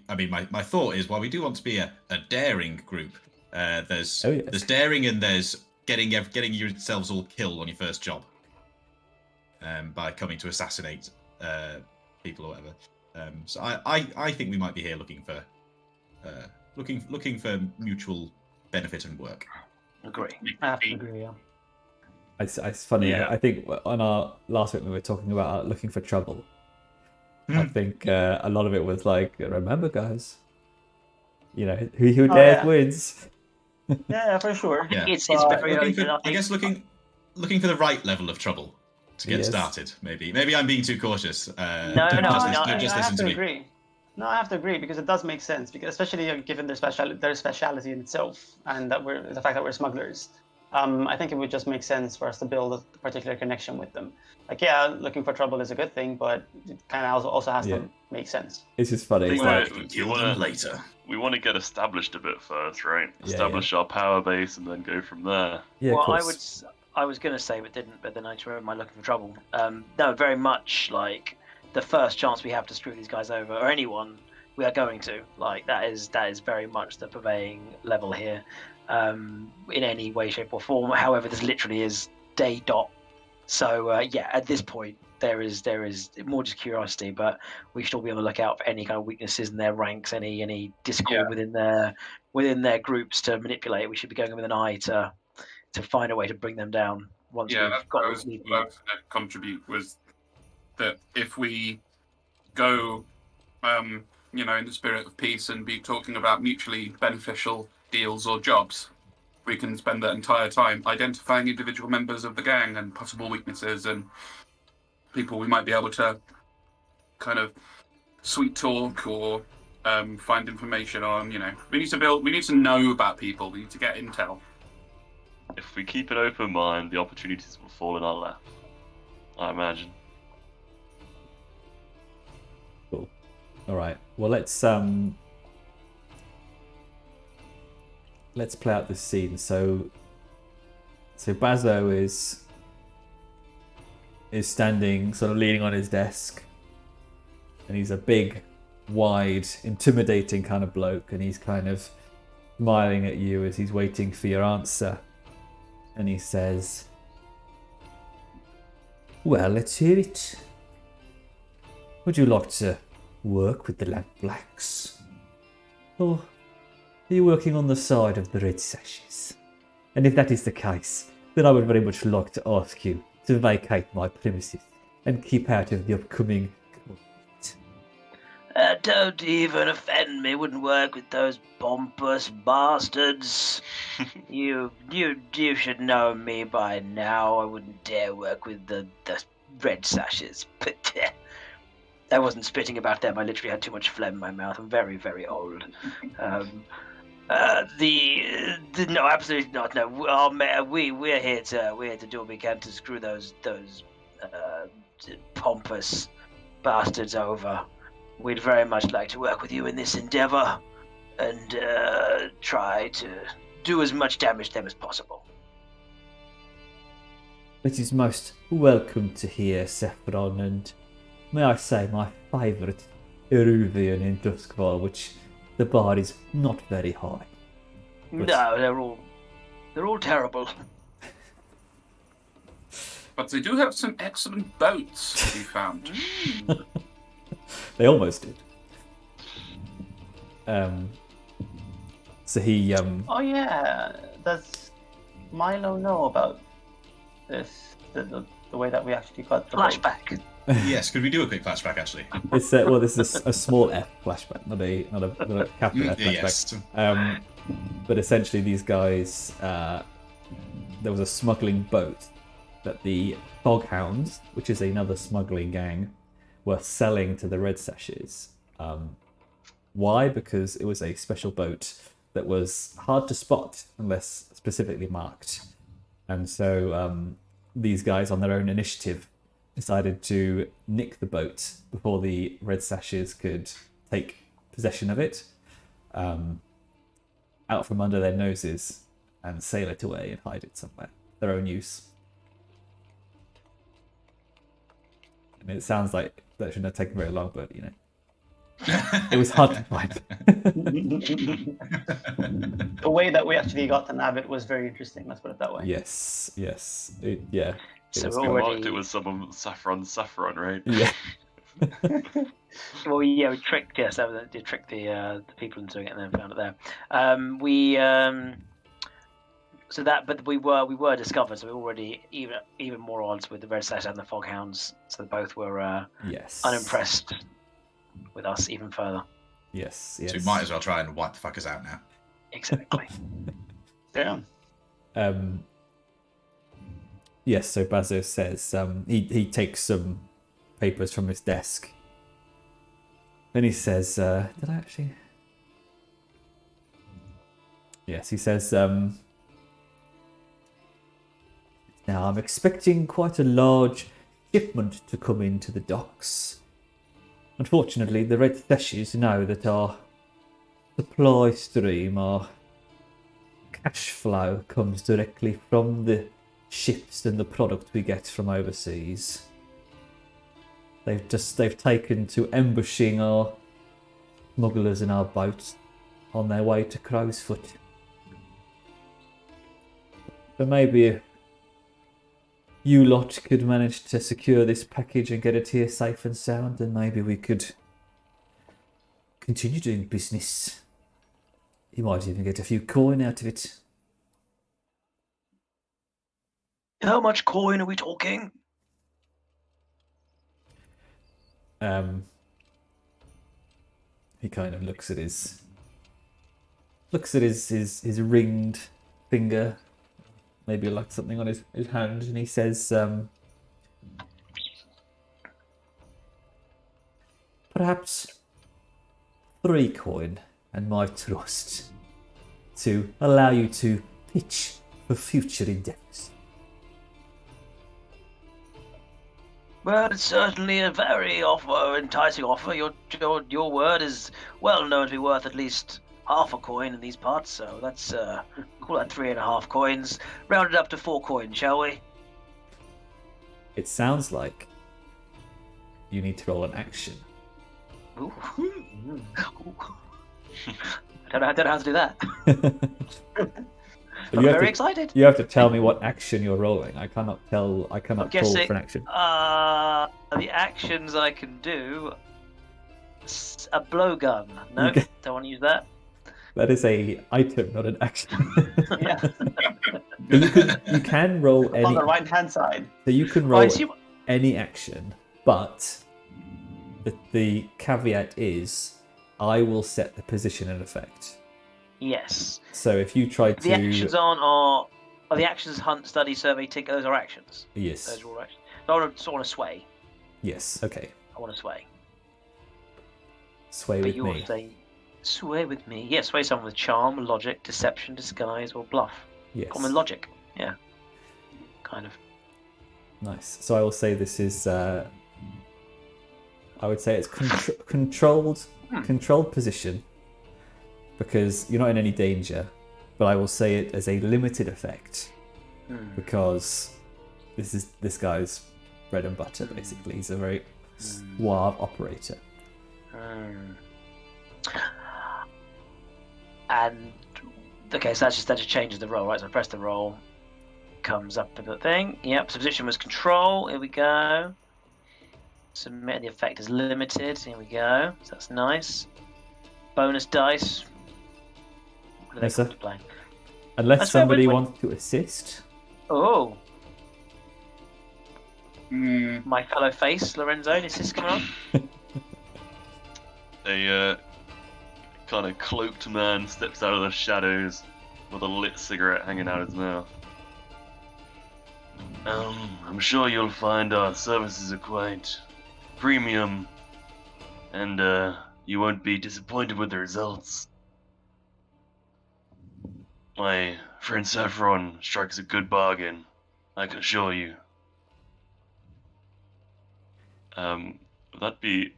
thought is, while we do want to be a daring group, there's daring and there's getting yourselves all killed on your first job by coming to assassinate people or whatever. So I think we might be here looking for mutual benefit and work. Agree. I have to agree, yeah. It's funny. Yeah. I think on our last week we were talking about looking for trouble. I think a lot of it was like, remember, guys, who dares wins. Yeah, for sure. Yeah. It's very looking for the right level of trouble to get Yes. started. Maybe I'm being too cautious. No, don't I just have listen to to me. agree. No, I have to agree, because it does make sense, because especially given their speciality in itself, and that the fact that we're smugglers. I think it would just make sense for us to build a particular connection with them. Like, yeah, looking for trouble is a good thing, but it kind of also has to make sense. It's just funny. It's We like, wanna- Kill them later. We want to get established a bit first, right? Yeah, Establish our power base and then go from there. yeah, of Well, course. I was going to say, but didn't. But then I remember my looking for trouble. No, very much like the first chance we have to screw these guys over, or anyone, we are going to. Like that is very much the prevailing level here, in any way, shape, or form. However, this literally is day dot So yeah, at this point, there is more just curiosity, but we should all be on the lookout for any kind of weaknesses in their ranks, any discord within their groups to manipulate. We should be going in with an eye to find a way to bring them down once Yeah, we've that's got what I what was we need. going to contribute, was that if we go, in the spirit of peace and be talking about mutually beneficial deals or jobs, we can spend that entire time identifying individual members of the gang and possible weaknesses and people we might be able to kind of sweet talk or find information on. We need to know about people. We need to get intel. If we keep an open mind, the opportunities will fall in our lap, I imagine. Cool. All right. Well, let's play out this scene. So Bazso is standing, sort of leaning on his desk, and he's a big, wide, intimidating kind of bloke, and he's kind of smiling at you as he's waiting for your answer. And he says, "Well, let's hear it. Would you like to work with the Lampblacks? Or are you working on the side of the Red Sashes? And if that is the case, then I would very much like to ask you to vacate my premises and keep out of the upcoming conflict." Don't even offend me. Wouldn't work with those pompous bastards. You should know me by now. I wouldn't dare work with the Red Sashes. But I wasn't spitting about them. I literally had too much phlegm in my mouth. I'm very, very old. No, absolutely not. No, we're here to do what we can to screw those pompous bastards over. We'd very much like to work with you in this endeavor and try to do as much damage to them as possible. It is most welcome to hear, Saffron, and may I say my favourite Eruvian in Doskvol, which the bar is not very high. But No, they're all terrible. But they do have some excellent boats, we found. they almost did. So he Oh yeah, does Milo know about this? The way that we actually got the boat? Flashback. Yes, could we do a quick flashback, actually? It's this is a small F flashback, not a capital F flashback. Yes. But essentially, these guys, there was a smuggling boat that the Foghounds, which is another smuggling gang, were selling to the Red Sashes. Why? Because it was a special boat that was hard to spot unless specifically marked, and so these guys, on their own initiative, decided to nick the boat before the Red Sashes could take possession of it, out from under their noses, and sail it away and hide it somewhere, their own use. I mean, it sounds like that shouldn't have taken very long, but it was hard to find. The way that we actually got to nab it was very interesting. Let's put it that way. Yes. It So was we're good. already- Marked it with some Saffron, right? Yeah. Well, yeah, we tricked the people into doing it and then found it there. But we were discovered, so we were already even more odds with the Red Sash and the Foghounds. So both were Yes. unimpressed with us even further. Yes. So we might as well try and wipe the fuckers out now. Exactly. Damn. Yes, so Bazso says he takes some papers from his desk. Then he says, did I actually? Yes, he says, now I'm expecting quite a large shipment to come into the docks. Unfortunately, the Red Sashes know that our supply stream, our cash flow, comes directly from the ships and the product we get from overseas. They've taken to ambushing our smugglers in our boats on their way to Crowsfoot. So maybe you lot could manage to secure this package and get it here safe and sound, then maybe we could continue doing business. You might even get a few coin out of it. How much coin are we talking? He kind of looks at his ringed finger, maybe like something on his hand, and he says, perhaps 3 coin and my trust to allow you to pitch for future endeavours. Well, it's certainly a very enticing offer. Your word is well known to be worth at least half a coin in these parts, so let's call that 3.5 coins. Round it up to 4 coins, shall we? It sounds like you need to roll an action. Ooh. I don't know how to do that. I'm very excited. You have to tell me what action you're rolling. I cannot call for an action. The actions I can do. A blowgun. No, Okay. don't want to use that. That is a item, not an action. Yeah. You can roll any. On the right hand side. So you can roll any action, but the caveat is, I will set the position in effect. Yes. So if you try to... The actions are the actions hunt, study, survey, tick, those are actions. Yes. Those are all actions. So I want to sway. Yes, okay. I want to sway. Sway with me. Saying, sway with me. Yeah, sway someone with charm, logic, deception, disguise, or bluff. Yes. Common logic. Yeah. Kind of. Nice. So I will say this is... I would say it's controlled position, because you're not in any danger, but I will say it as a limited effect because this guy's bread and butter, basically. He's a very suave operator. And okay, so that just changes the roll, right? So I press the roll, comes up with the thing. Yep, so position was control. Here we go. Submit, the effect is limited. Here we go. So that's nice. Bonus dice. What do they Yes, come sir. to play? Unless somebody wants to assist. Oh. My fellow face, Lorenzo, is this coming on? A kind of cloaked man steps out of the shadows with a lit cigarette hanging out his mouth. I'm sure you'll find our services are quite premium, and you won't be disappointed with the results. My friend Saffron strikes a good bargain, I can assure you. Would that be...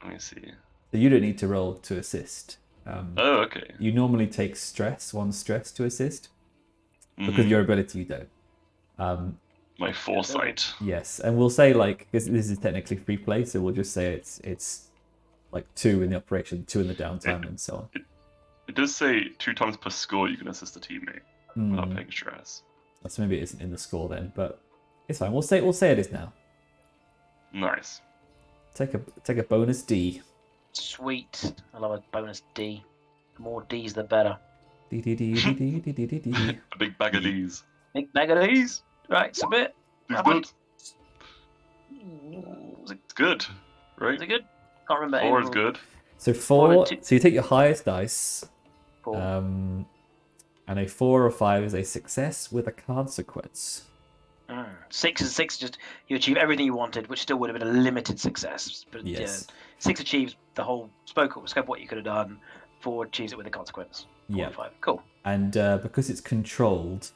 Let me see. So you don't need to roll to assist. Oh, okay. You normally take one stress to assist, because your ability you don't. My foresight. Yes, and we'll say, like, this is technically free play, so we'll just say it's like 2 in the operation, 2 in the downtime, and so on. It does say 2 times per score you can assist a teammate without paying stress. So maybe it isn't in the score then, but it's fine. We'll say it is now. Nice. Take a bonus D. Sweet. I love a bonus D. The more D's, the better. D D D D D D D D D. A big bag of these. Big bag of D's. Right, submit. It's good. It's good, right? Is it good? Can't remember. 4 is good. So 4. Or 2. So you take your highest dice. 4. And a 4 or 5 is a success with a consequence. 6 is just you achieve everything you wanted, which still would have been a limited success. But Yes. 6 achieves the whole scope of what you could have done. 4 achieves it with a consequence. 4 Yeah. and 5. Cool. And because it's controlled,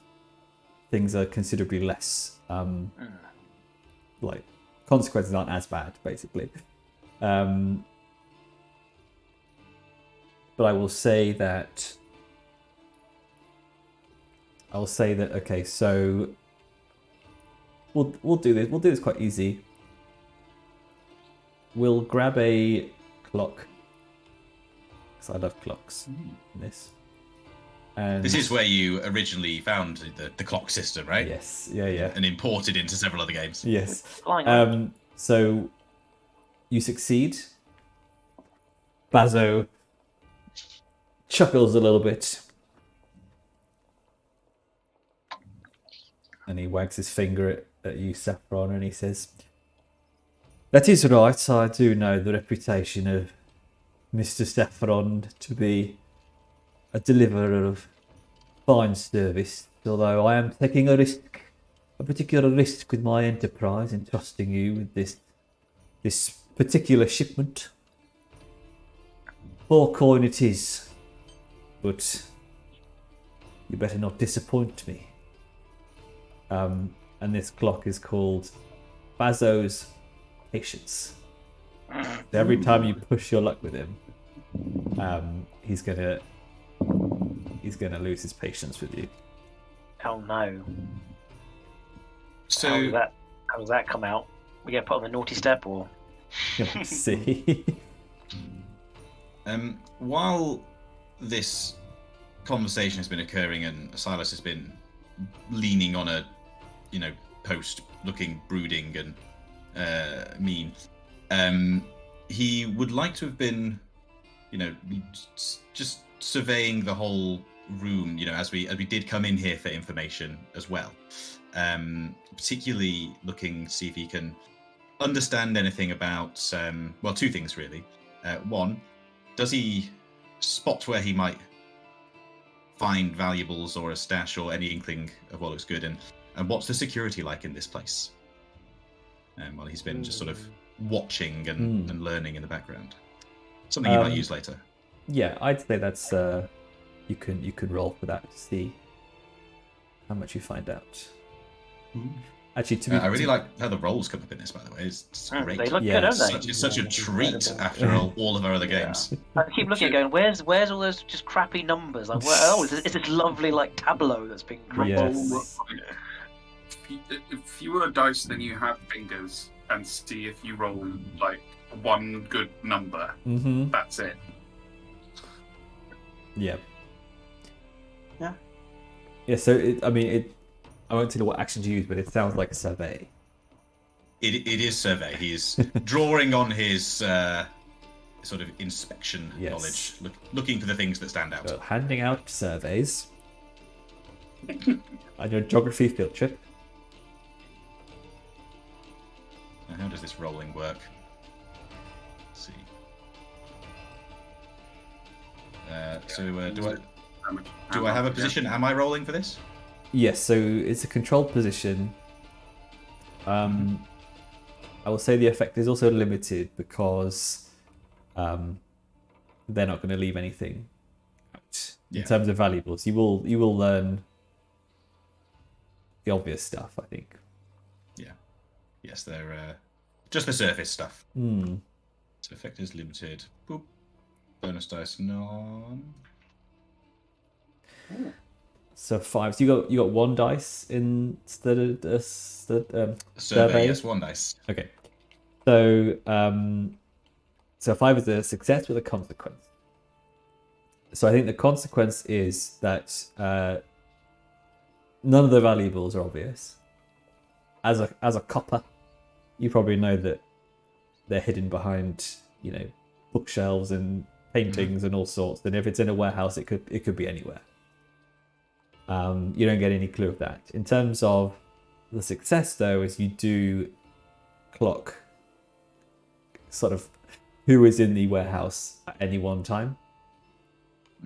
things are considerably less. Like consequences aren't as bad, basically. But I will say that. Okay, so we'll do this. We'll do this quite easy. We'll grab a clock, because I love clocks in this. And This is where you originally found the clock system, right? yes, yeah. And imported into several other games. Yes. Flying around. So you succeed. Bazso chuckles a little bit. And he wags his finger at you, Saffron, and he says, "That is right. I do know the reputation of Mr. Saffron to be a deliverer of fine service, although I am taking a particular risk with my enterprise in trusting you with this particular shipment. 4 coin it is, but you better not disappoint me." And this clock is called Bazso's Patience. So every time you push your luck with him, he's gonna lose his patience with you. Oh no. So How does that come out? We get put on the naughty step, or See. while this conversation has been occurring and Silas has been leaning on a, post, looking brooding and mean, he would like to have been, just surveying the whole room, as we did come in here for information as well. Particularly looking to see if he can understand anything about, 2 things really. One, does he spot where he might find valuables or a stash or any inkling of what looks good, and what's the security like in this place? While he's been just sort of watching and learning in the background. Something he might use later. Yeah, I'd say that's you can roll for that to see how much you find out. Actually, to be I really like how the rolls come up in this, by the way. It's great. they look Yeah, good, don't they? It's such a treat after all of our other games. I keep looking at it going, where's all those just crappy numbers? Like, it's this lovely like tableau that's been dropped. Yes. Fewer dice than you have fingers, and see if you roll like one good number. Mm-hmm. That's it. Yeah. Yeah. Yeah. So I won't tell you what action to use, but it sounds like a survey. It is survey. He's drawing on his sort of inspection knowledge, looking for the things that stand out. So handing out surveys on your geography field trip. Now, how does this rolling work? Let's see. Do I have a position? Am I rolling for this? Yes. So it's a controlled position. I will say the effect is also limited because they're not going to leave anything out in terms of valuables. You will learn the obvious stuff, I think. Yeah. Yes, they're just the surface stuff. Hmm. So effect is limited. Boop. Bonus dice none. So 5. So you got 1 dice instead of the Survey, yes, 1 dice. Okay. So 5 is a success with a consequence. So I think the consequence is that none of the valuables are obvious. As a copper, you probably know that they're hidden behind, bookshelves and paintings and all sorts. And if it's in a warehouse, it could be anywhere. You don't get any clue of that. In terms of the success, though, is you do clock sort of who is in the warehouse at any one time.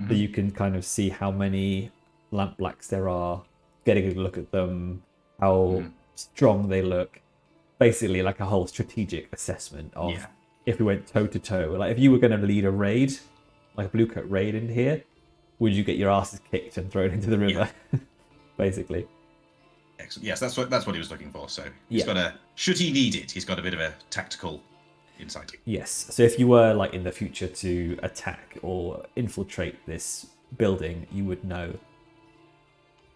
So you can kind of see how many lamp blacks there are, get a good look at them, how strong they look. Basically, like a whole strategic assessment of if we went toe to toe. Like if you were going to lead a raid, like a blue coat raid in here, would you get your asses kicked and thrown into the river? Basically. Excellent. Yes, that's what he was looking for. So he's got should he need it, he's got a bit of a tactical insight. Yes. So if you were like in the future to attack or infiltrate this building, you would know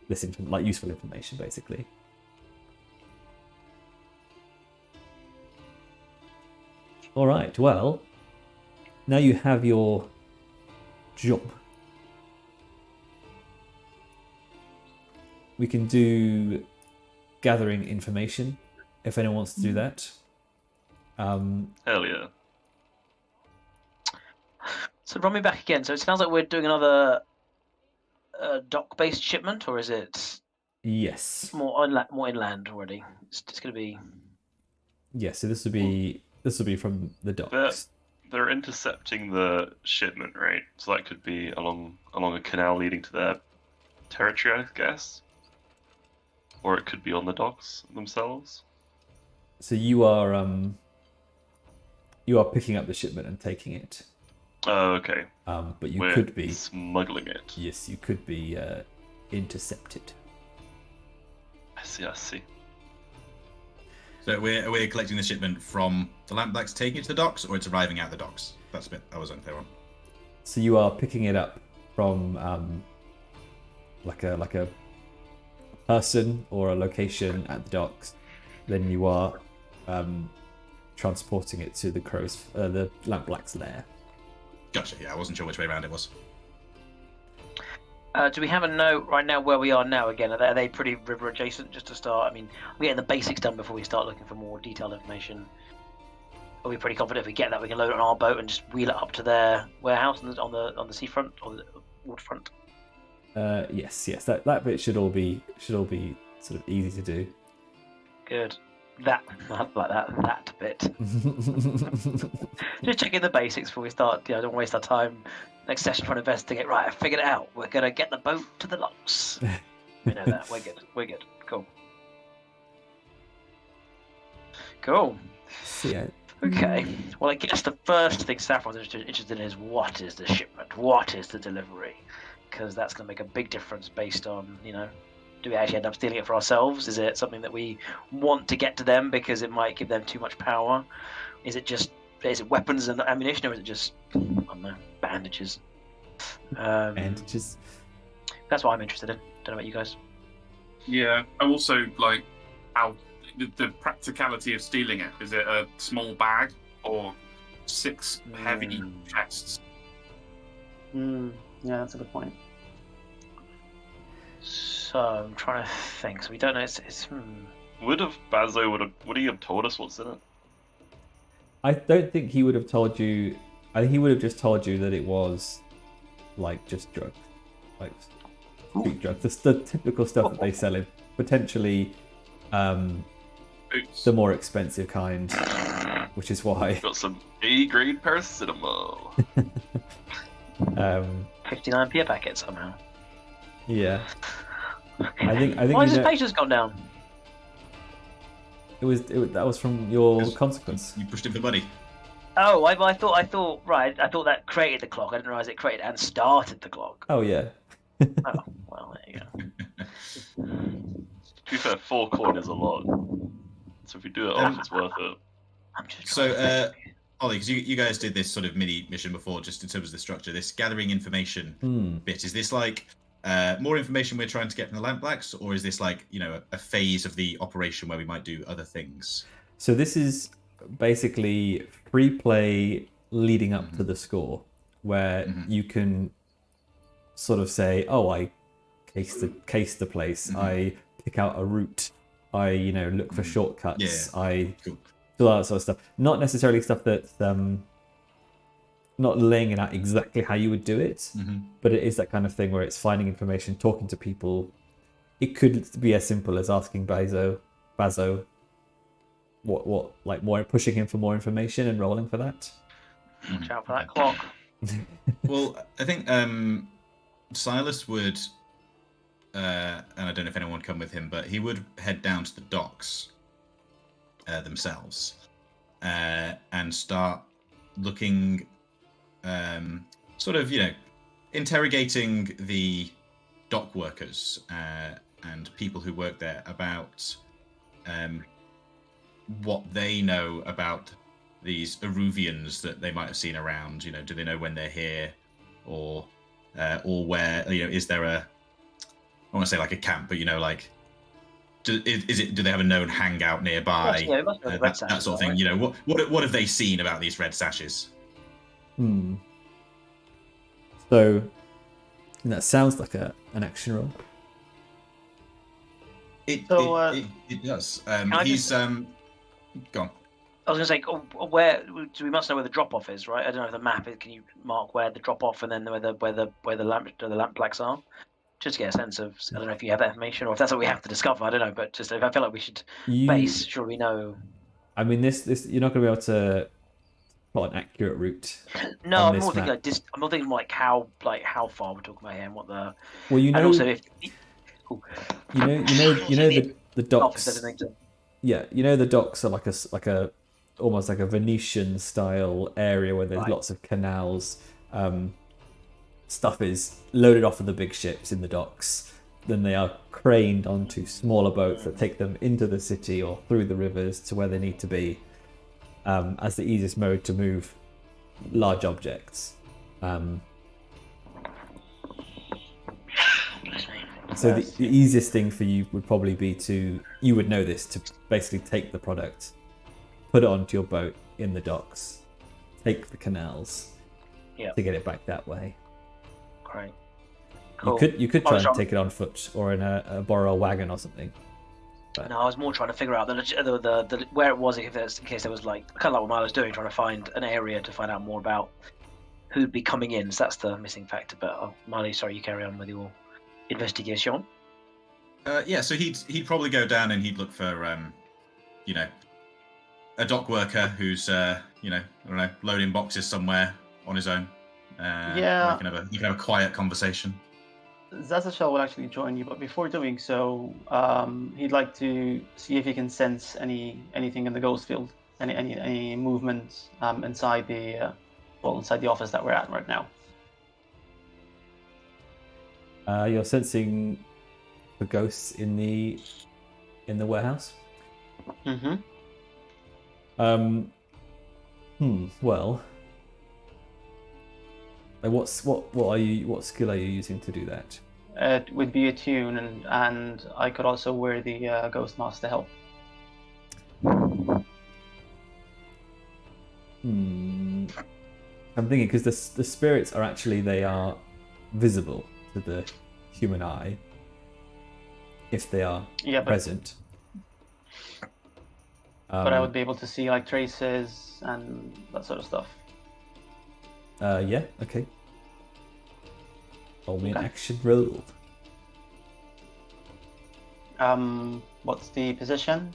this useful information, basically. All right. Well, now you have your job. we can do gathering information if anyone wants to do that. Hell yeah. So run me back again. So it sounds like we're doing another dock-based shipment, or is it Yes. more inland already? It's going to be. Yes. So this will be from the docks. They're intercepting the shipment, right? So that could be along a canal leading to their territory, I guess. Or it could be on the docks themselves. So you are picking up the shipment and taking it. Oh, okay. But you We're could be smuggling it. Yes, you could be intercepted. I see. So we're collecting the shipment from the lampblacks, taking it to the docks, or it's arriving at the docks? That's a bit I was unclear on. So you are picking it up from like a person or a location at the docks. Then you are transporting it to the the lampblack's lair. Gotcha. Yeah, I wasn't sure which way around it was. Do we have a note right now where we are now again? Are they pretty river adjacent just to start? I mean, we're getting the basics done before we start looking for more detailed information. Are we pretty confident if we get that we can load it on our boat and just wheel it up to their warehouse on the seafront or the waterfront? Yes. That bit should all be sort of easy to do. Good. I like that bit. Just checking the basics before we start. Don't waste our time next session trying to investigate. Right, I figured it out. We're gonna get the boat to the locks. We know that. We're good. Cool. So, yeah. Okay. Well, I guess the first thing Saffron's interested in is what is the shipment? What is the delivery? Because that's going to make a big difference based on, do we actually end up stealing it for ourselves? Is it something that we want to get to them because it might give them too much power? Is it weapons and ammunition, or is it just, I don't know, bandages? Bandages. That's what I'm interested in. Don't know about you guys. Yeah, I'm also like how the practicality of stealing it. Is it a small bag or 6 heavy chests? Yeah, that's a good point. So I'm trying to think. So we don't know. Would he have told us what's in it? I don't think he would have told you. I think he would have just told you that it was like just drugs, like street drugs, the typical stuff that they sell in. Potentially, the more expensive kind, which is why. Got some A-grade paracetamol. 59p a packet somehow. Yeah. Okay. I think. Why has his patience gone down? That was from your consequence. You pushed him for money. Oh, I thought that created the clock. I didn't realize it created and started the clock. Oh yeah. Oh, well, there you go. To be fair, 4 coin is a lot. So if we do it off, it's worth it. So, Olly, because you guys did this sort of mini mission before, just in terms of the structure, this gathering information bit, is this like more information we're trying to get from the lampblacks, or is this like, a phase of the operation where we might do other things? So this is basically free play leading up to the score, where you can sort of say, oh, I case the place, I pick out a route, I look for shortcuts, I do all that sort of stuff. Not necessarily stuff that's not laying it out exactly how you would do it, but it is that kind of thing where it's finding information, talking to people. It could be as simple as asking Bazso, what like more, pushing him for more information and rolling for that. Watch out for that clock. Well, I think Silas would, and I don't know if anyone would come with him, but he would head down to the docks themselves and start looking, sort of, interrogating the dock workers and people who work there about what they know about these Eruvians that they might have seen around. Do they know when they're here, or where? Is there a? I want to say like a camp, but like, do they have a known hangout nearby? Yeah, it must be the red that sort of thing. right? What have they seen about these red sashes? So that sounds like an action roll. It does. I He's just- gone. I was going to say, where? So we must know where the drop off is, right? I don't know if the map. Can you mark where the drop off and then where the lamp plaques are? Just to get a sense of. I don't know if you have that information or if that's what we have to discover. I don't know, but just if I feel like we should base, sure we know. I mean, this you're not going to be able to plot an accurate route. No, on I'm this more thinking map. I'm not thinking like how far we're talking about here and what the. Well, you know, And also if. you know the docks. Office, everything. Yeah, you know the docks are like a almost like a Venetian style area where there's Right. lots of canals. Stuff is loaded off of the big ships in the docks. Then they are craned onto smaller boats that take them into the city or through the rivers to where they need to be, as the easiest mode to move large objects. So the easiest thing for you would probably be you would know this, to basically take the product, put it onto your boat in the docks, take the canals to get it back that way. Great. Cool. You could try Oh, and take it on foot or in borrow a wagon or something. No, I was more trying to figure out the where it was in case there was like kind of like what Milo's doing, trying to find an area to find out more about who'd be coming in. So that's the missing factor. But Milo, sorry, you carry on with your investigation. Yeah, so he'd probably go down and he'd look for a dock worker who's I don't know, loading boxes somewhere on his own. Yeah. We can have a quiet conversation. Szaszachel will actually join you, but before doing so, he'd like to see if he can sense anything in the ghost field, any movement inside the office that we're at right now. You're sensing the ghosts in the warehouse. Mm-hmm. Well, like what skill are you using to do that? It would be a tune, and I could also wear the ghost mask to help. I'm thinking because the spirits are actually, they are visible to the human eye if they are present. But I would be able to see like traces and that sort of stuff. Yeah, okay. Roll me an action roll. What's the position?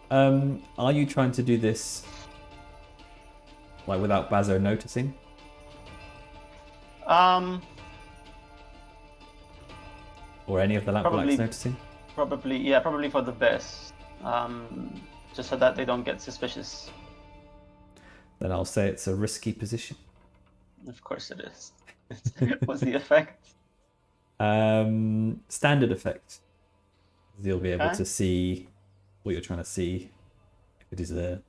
Are you trying to do this like without Bazso noticing? Or any of the lampblack's noticing? Probably for the best. Just so that they don't get suspicious. Then I'll say it's a risky position. Of course it is. What's the effect? Standard effect. You'll be able Okay. to see what you're trying to see if it is there.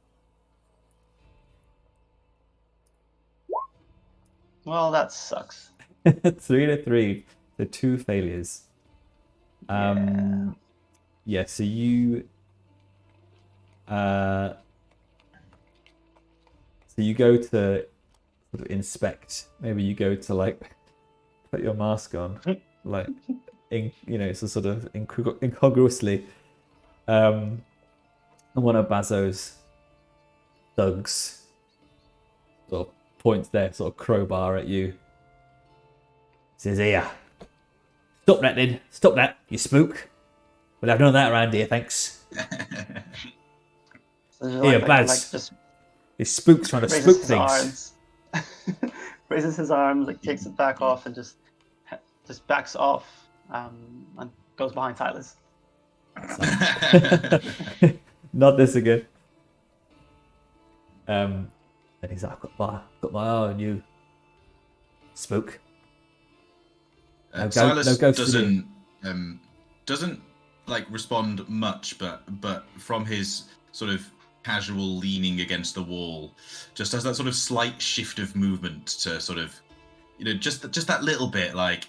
Well, that sucks. 3 to 3, so 2 failures. Yeah, so you go to sort of inspect. Maybe you go to like put your mask on, like so sort of incongruously. And one of Bazso's thugs sort of points their sort of crowbar at you. Says, "Here, stop that then! Stop that, you spook! We'll have none of that around here, thanks." Here, Baz. Just This spook's trying to spook things. raises his arms, like takes it back off, and just backs off, and goes behind Silas. Not this again. And he's like, "I've got my eye on you, spook." Silas no ghost for you. doesn't like respond much, but from his sort of casual leaning against the wall, just has that sort of slight shift of movement to sort of, just that little bit, like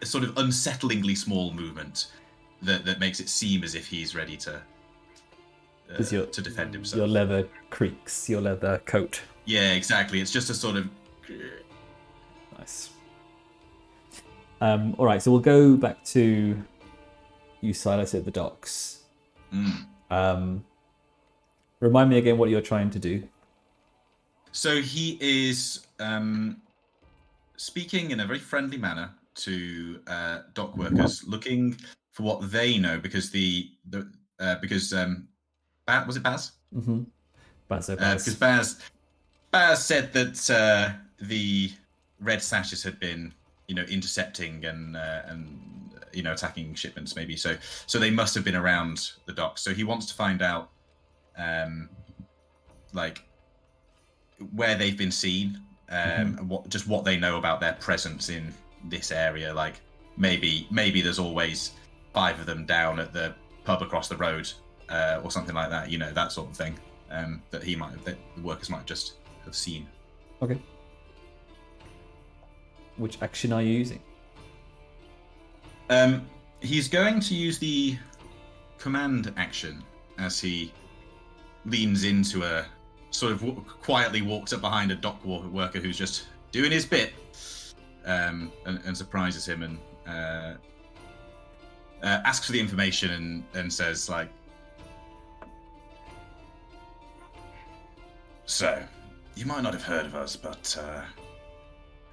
a sort of unsettlingly small movement that makes it seem as if he's ready to defend himself. Your leather creaks, your leather coat. Yeah, exactly. It's just a sort of Nice. All right, so we'll go back to you Silas at the docks. Mm. Remind me again what you're trying to do. So he is speaking in a very friendly manner to dock workers, looking for what they know, because was it Baz? Mm-hmm. Bazso Baz. Because Baz said that the red sashes had been, intercepting and attacking shipments, maybe. So they must have been around the docks. So he wants to find out, like, where they've been seen, and what they know about their presence in this area. Like, maybe there's always 5 of them down at the pub across the road, or something like that. That sort of thing. That the workers might just have seen. Okay. Which action are you using? He's going to use the command action as he leans into a sort of quietly walks up behind a dock worker who's just doing his bit, and surprises him and asks for the information and says, like, "So, you might not have heard of us, but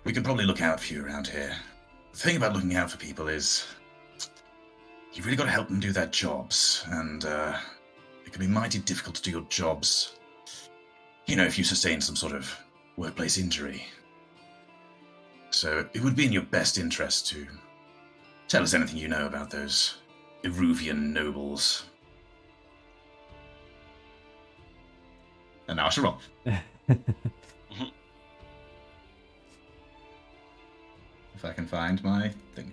we can probably look out for you around here. The thing about looking out for people is you've really got to help them do their jobs, and it can be mighty difficult to do your jobs, if you sustain some sort of workplace injury. So it would be in your best interest to tell us anything you know about those Eruvian nobles." And now I shall roll. If I can find my thing.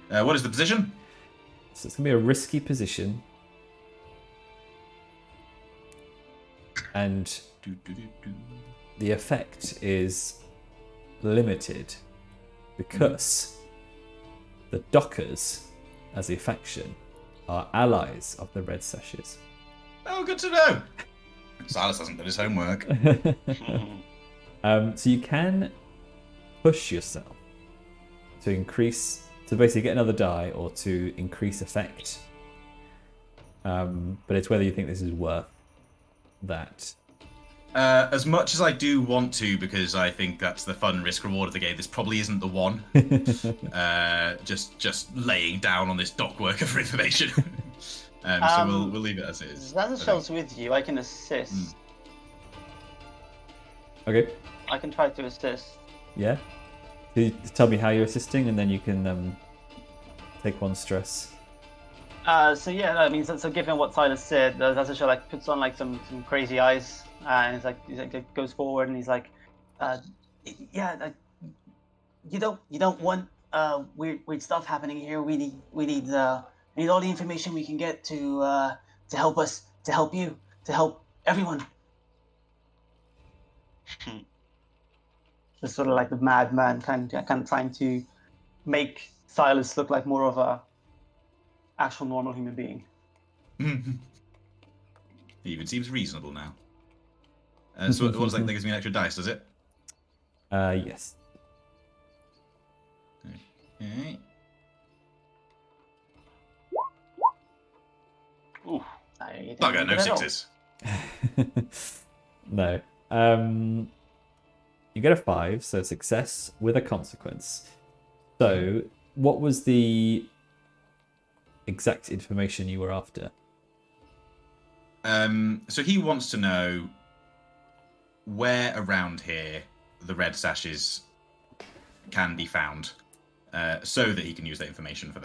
What is the position? So it's going to be a risky position. And the effect is limited because the Dockers, as a faction, are allies of the Red Sashes. Oh, good to know. Silas hasn't done his homework. So you can push yourself to basically get another die or to increase effect. But it's whether you think this is worth that. As much as I do want to, because I think that's the fun risk reward of the game, this probably isn't the one. Just laying down on this dock worker for information. So we'll leave it as it is. Szaszachel's with you. I can assist. Okay. I can try to assist. Yeah. Can you tell me how you're assisting, and then you can take 1 stress. So given what Silas said, Szaszachel puts on some crazy eyes, and he's goes forward and he's like, you don't want weird stuff happening here. We need all the information we can get to help us, to help you, to help everyone. Just sort of like the madman, kind of trying to make Silas look like more of a actual normal human being. He even seems reasonable now. So what does that gives me an extra dice, does it? Yes. Okay. Ooh. Bugger, no 6s. No. You get a 5, so success with a consequence. So, what was the exact information you were after? So he wants to know where around here the red sashes can be found, so that he can use that information for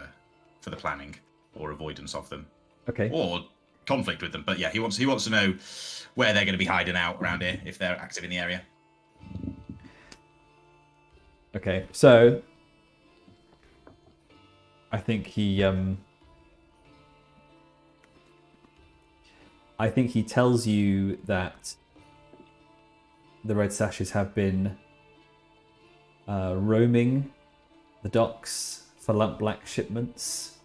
the planning or avoidance of them. Okay. Or conflict with them. But yeah, he wants to know where they're going to be hiding out around here if they're active in the area. Okay, so I think he tells you that the Red Sashes have been roaming the docks for black shipments.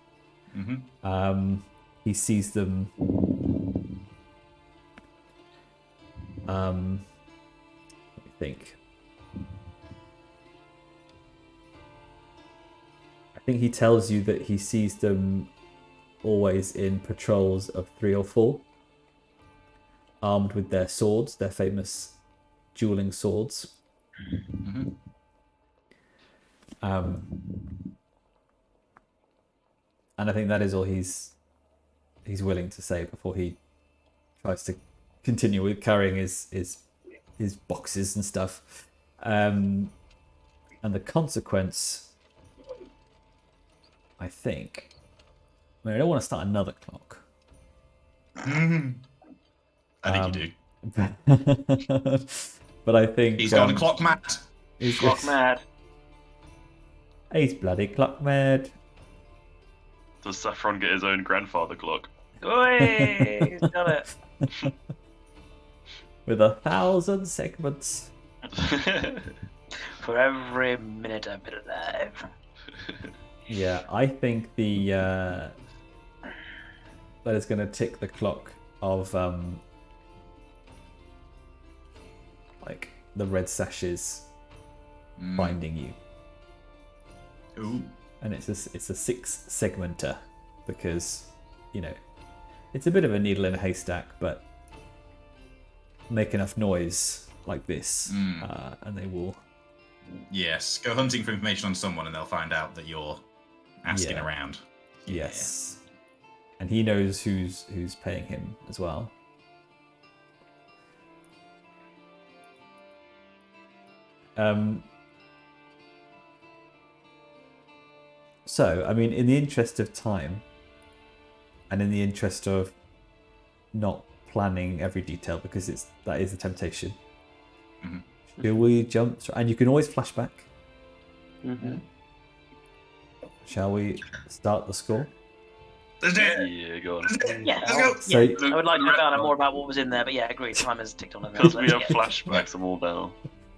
Mm-hmm. He sees them. Let me think. I think he tells you that he sees them always in patrols of 3 or 4, armed with their swords, their famous dueling swords. Mm-hmm. And I think that is all he's willing to say before he tries to continue with carrying his boxes and stuff. And the consequence, I think. I mean, I don't want to start another clock. I think you do. But I think He's gone clock mad. He's Clock mad. He's bloody clock mad. Does Saffron get his own grandfather clock? Oi! He's done it. With 1,000 segments. For every minute I've been alive. Yeah, I think that is going to tick the clock of like the red sashes finding you. Ooh. And it's a 6 segmenter because, you know, it's a bit of a needle in a haystack, but make enough noise like this and they will. Yes, go hunting for information on someone and they'll find out that you're asking around. Yes. And he knows who's paying him as well. So, I mean, in the interest of time, and in the interest of not planning every detail, because that is the temptation. Mm-hmm. Shall we jump? And you can always flash back. Mm-hmm. Shall we start the score? Let's do it. Yeah, go on. Yeah, Let's go. So, I would like to find out more about what was in there, but yeah, agreed. Time has ticked on. Because we have flashbacks, I'm all down.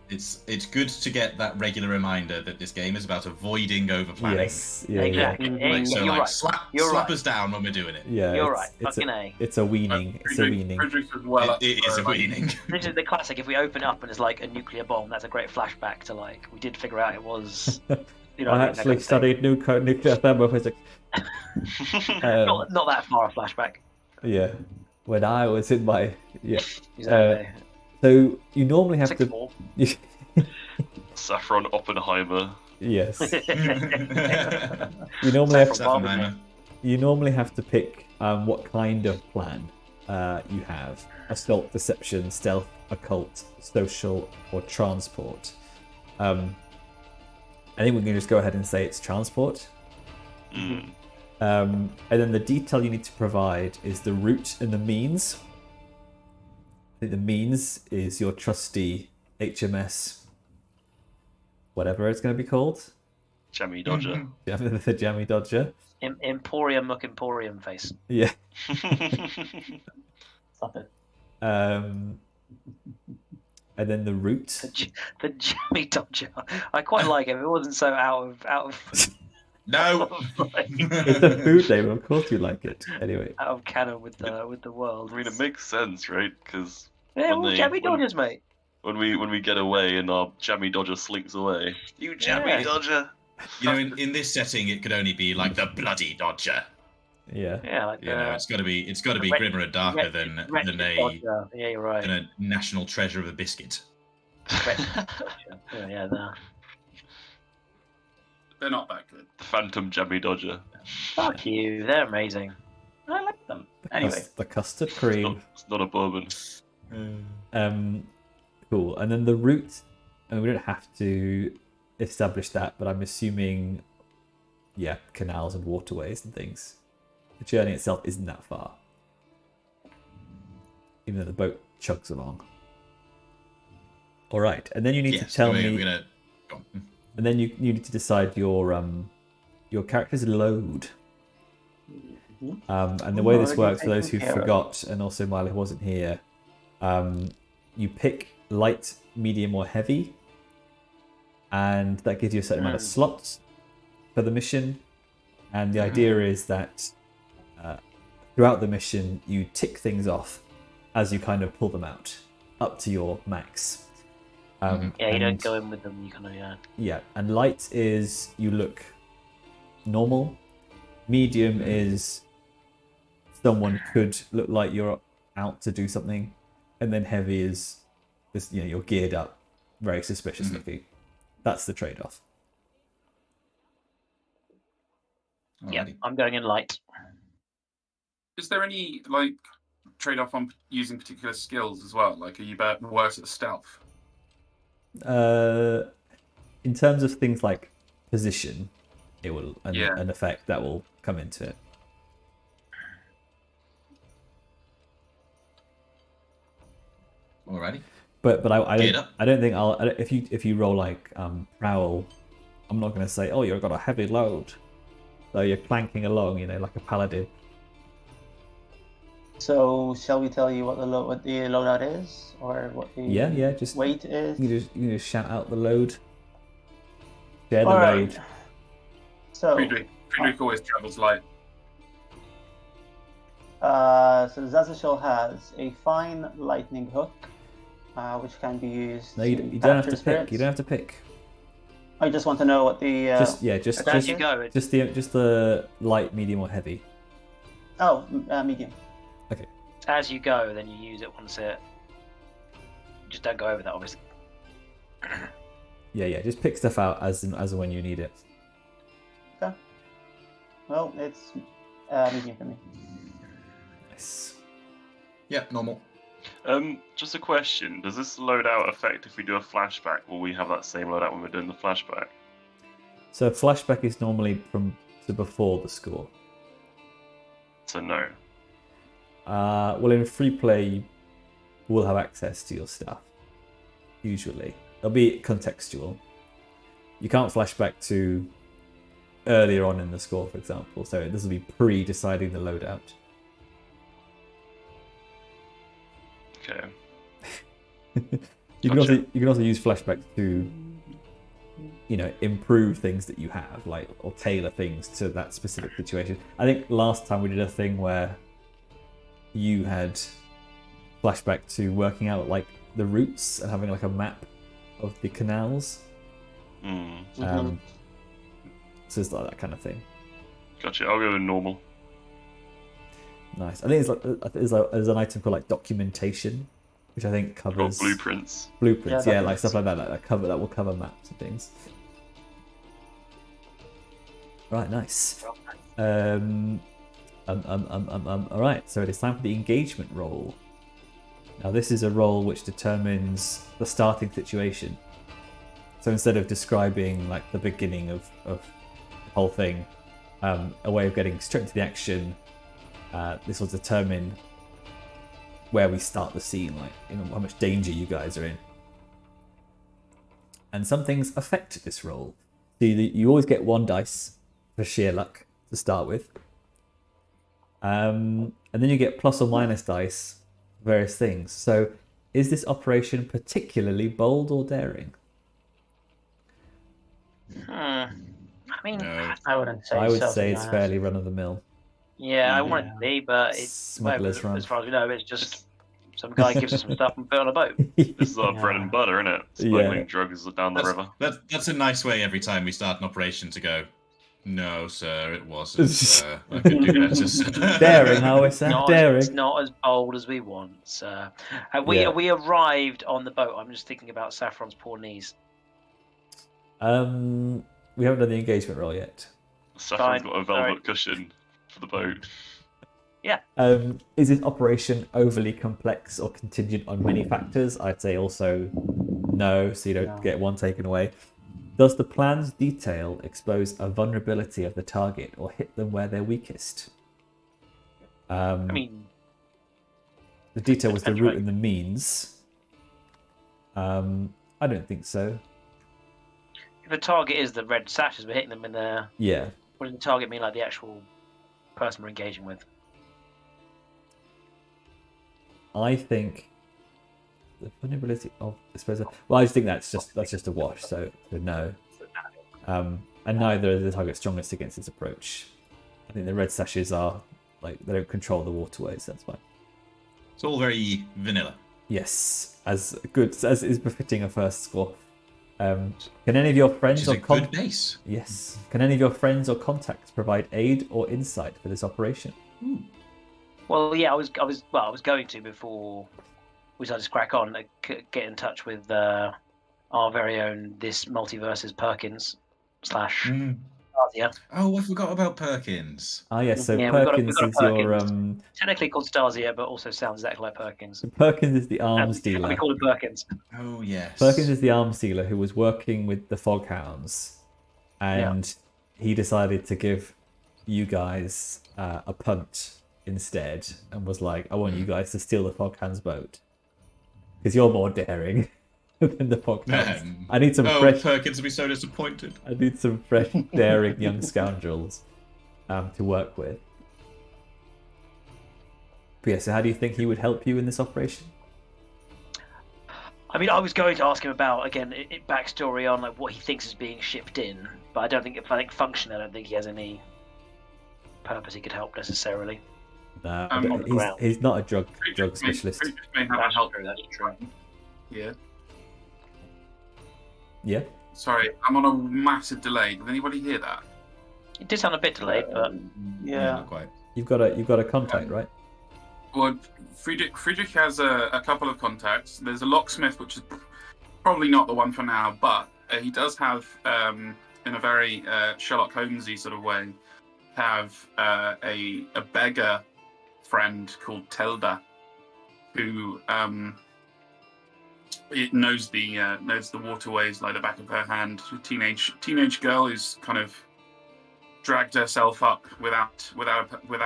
It's good to get that regular reminder that this game is about avoiding over planning. yes, yeah, Exactly. Like, so You're like right. slap You're slap right. us down when we're doing it. yeah. You're it's- right. It's Fucking a, A. it's a weaning. It's a weaning. Friedrich is well up It is for, a weaning. This is the classic. If we open up and it's like a nuclear bomb, that's a great flashback to like we did figure out it was. You know, I what mean? That actually kind of studied nuclear thermophysics. thing. Not that far a flashback. Yeah, when I was in my Exactly. So you normally have Six to. more. Saffron Oppenheimer. Yes, you normally have to. Saffronheimer. You normally have to pick what kind of plan you have: assault, deception, stealth, occult, social, or transport. I think we can just go ahead and say it's transport. Mm. And then the detail you need to provide is the route and the means. I think the means is your trusty HMS, whatever it's going to be called. Jammy Dodger. The Jammy Dodger. Emporium Emporium face. Yeah. Stop it. And then the route. The Jammy Dodger. I quite like him. It wasn't so out of No. It's a food name, of course you like it. Anyway. out of canon with the world. I mean, it makes sense, right? Because Yeah, when well, they- Jammy when- Dodgers, mate. when we get away and our Jammy Dodger slinks away, you Jammy Yeah. Dodger. You know, in this setting, it could only be like the bloody Dodger. Yeah. Yeah, like You know, it's got to be red- grimmer and darker than Wretched a Dodger. Yeah, you're right. than a national treasure of a biscuit. Yeah, no. They're not that good. The Phantom Jammy Dodger. Fuck you. They're amazing. I like them. Anyway, The custard cream. It's not a bourbon. Cool. And then the route, and we don't have to establish that, but I'm assuming, yeah, canals and waterways and things. The journey itself isn't that far, even though the boat chugs along. All right, and then you need to tell me, We're gonna... go on. and then you need to decide your character's load. And the way this works, for those who forgot, and also Milo who wasn't here, you pick light, medium, or heavy, and that gives you a certain amount of slots for the mission. And the idea is that throughout the mission, you tick things off as you kind of pull them out up to your max. Yeah, you and- don't go in with them. You kind of Yeah, and light is you look normal. Medium is someone could look like you're out to do something, and then heavy is this, you're geared up, very suspicious looking. That's the trade-off. Yeah, Alrighty. I'm going in light. Is there any like trade-off on using particular skills as well? Like, are you worse at stealth? In terms of things like position, it will Yeah. an effect that will come into it. Alrighty. But I Get don't up. I don't think if you roll like prowl, I'm not going to say, oh, you've got a heavy load, so you're clanking along, like a paladin. So shall we tell you what the loadout is, or what the Just weight is? you can just shout out the load. Share the All load. right. So Friedrich always travels light. so Szaszachel has a fine lightning hook, which can be used. No, you to don't have to capture pick. spirits. You don't have to pick. I just want to know what the. Just As you go, just the light, medium, or heavy. Medium. as you go, then you use it once it. Just don't go over that, obviously. Yeah. Just pick stuff out as and when you need it. Okay. Well, it's medium for me. Nice. Yep, normal. Just a question. Does this loadout affect if we do a flashback? Will we have that same loadout when we're doing the flashback? So flashback is normally to before the score. So no. Well, in free play, you will have access to your stuff. Usually, it'll be contextual. You can't flashback to earlier on in the score, for example. So this will be pre-deciding the loadout. Okay. You Gotcha. can also use flashbacks to, improve things that you have, or tailor things to that specific situation. I think last time we did a thing where you had flashback to working out the routes and having a map of the canals. Mm. So it's like that kind of thing. Gotcha. I'll go with normal. Nice. I think there's an item called documentation, which I think Or covers blueprints. blueprints. Yeah, Yeah, documents. stuff like that. That will cover maps and things. Right. Nice. All right. So it is time for the engagement roll. Now this is a roll which determines the starting situation. So instead of describing the beginning of the whole thing, a way of getting straight into the action. This will determine where we start the scene, how much danger you guys are in. And some things affect this roll. So you always get 1 dice for sheer luck to start with. And then you get plus or minus dice for various things. So is this operation particularly bold or daring? I mean, No. I wouldn't say. I would so, to say be it's honest. fairly run-of-the-mill. yeah, I Mhm. want it to be, but it's Smuggler's run. as far as we know, it's just some guy gives us some stuff and put it on a boat. This is our bread and butter, isn't it? Smuggling Yeah. drugs down the river. That's a nice way every time we start an operation to go, no, sir, it wasn't, sir. I could do better, sir." Daring, how is that? Daring. It's not as bold as we want. So, Yeah. we arrived on the boat. I'm just thinking about Saffron's poor knees. We haven't done the engagement roll yet. Saffron's Fine, got a velvet cushion for the boat. Is this operation overly complex or contingent on many factors? I'd say also no, so you don't No. get one taken away. Does the plan's detail expose a vulnerability of the target or hit them where they're weakest? I mean, The detail was the depends, route right? and the means. I don't think so. if the target is the red sashes, we're hitting them in the. Yeah. What does the target mean? Like the actual person we're engaging with? I think the vulnerability of I just think that's just a wash, so no. And neither are the target strongest against its approach. I think the red sashes are they don't control the waterways, that's fine. It's all very vanilla. Yes, as good as is befitting a first score. Can any of your Which friends is or a good base. Yes. Can any of your friends or contacts provide aid or insight for this operation? Well, yeah, I was going to before we started to crack on. Get in touch with our very own this multiverse's Perkins / Stasia. Oh, I forgot about Perkins. Ah, yes. So Yeah, Perkins we've got a is your Perkins. Technically called Stasia, but also sounds exactly like Perkins. Perkins is the arms And dealer. we call it Perkins. Oh, yes. Perkins is the arms dealer who was working with the Foghounds, and he decided to give you guys a punt instead, and was like, "I want you guys to steal the Foghounds' boat because you're more daring than the Foghounds. I need some fresh. Perkins will be so disappointed. I need some fresh, daring young scoundrels to work with." But yeah, so how do you think he would help you in this operation? I mean, I was going to ask him about again backstory on like what he thinks is being shipped in, but I don't think if I think function, I don't think he has any purpose he could help necessarily. No, on the ground. he's not a drug specialist. Friedrich may have a That's help. true. That's true. Yeah. Yeah. Sorry, I'm on a massive delay. Did anybody hear that? It did sound a bit delayed, but Yeah. Not quite. You've got a contact, right? Well, Friedrich has a couple of contacts. There's a locksmith, which is probably not the one for now, but he does have, in a very Sherlock Holmesy sort of way, have a beggar friend called Telda, who it knows the waterways like the back of her hand. A teenage girl who's kind of dragged herself up without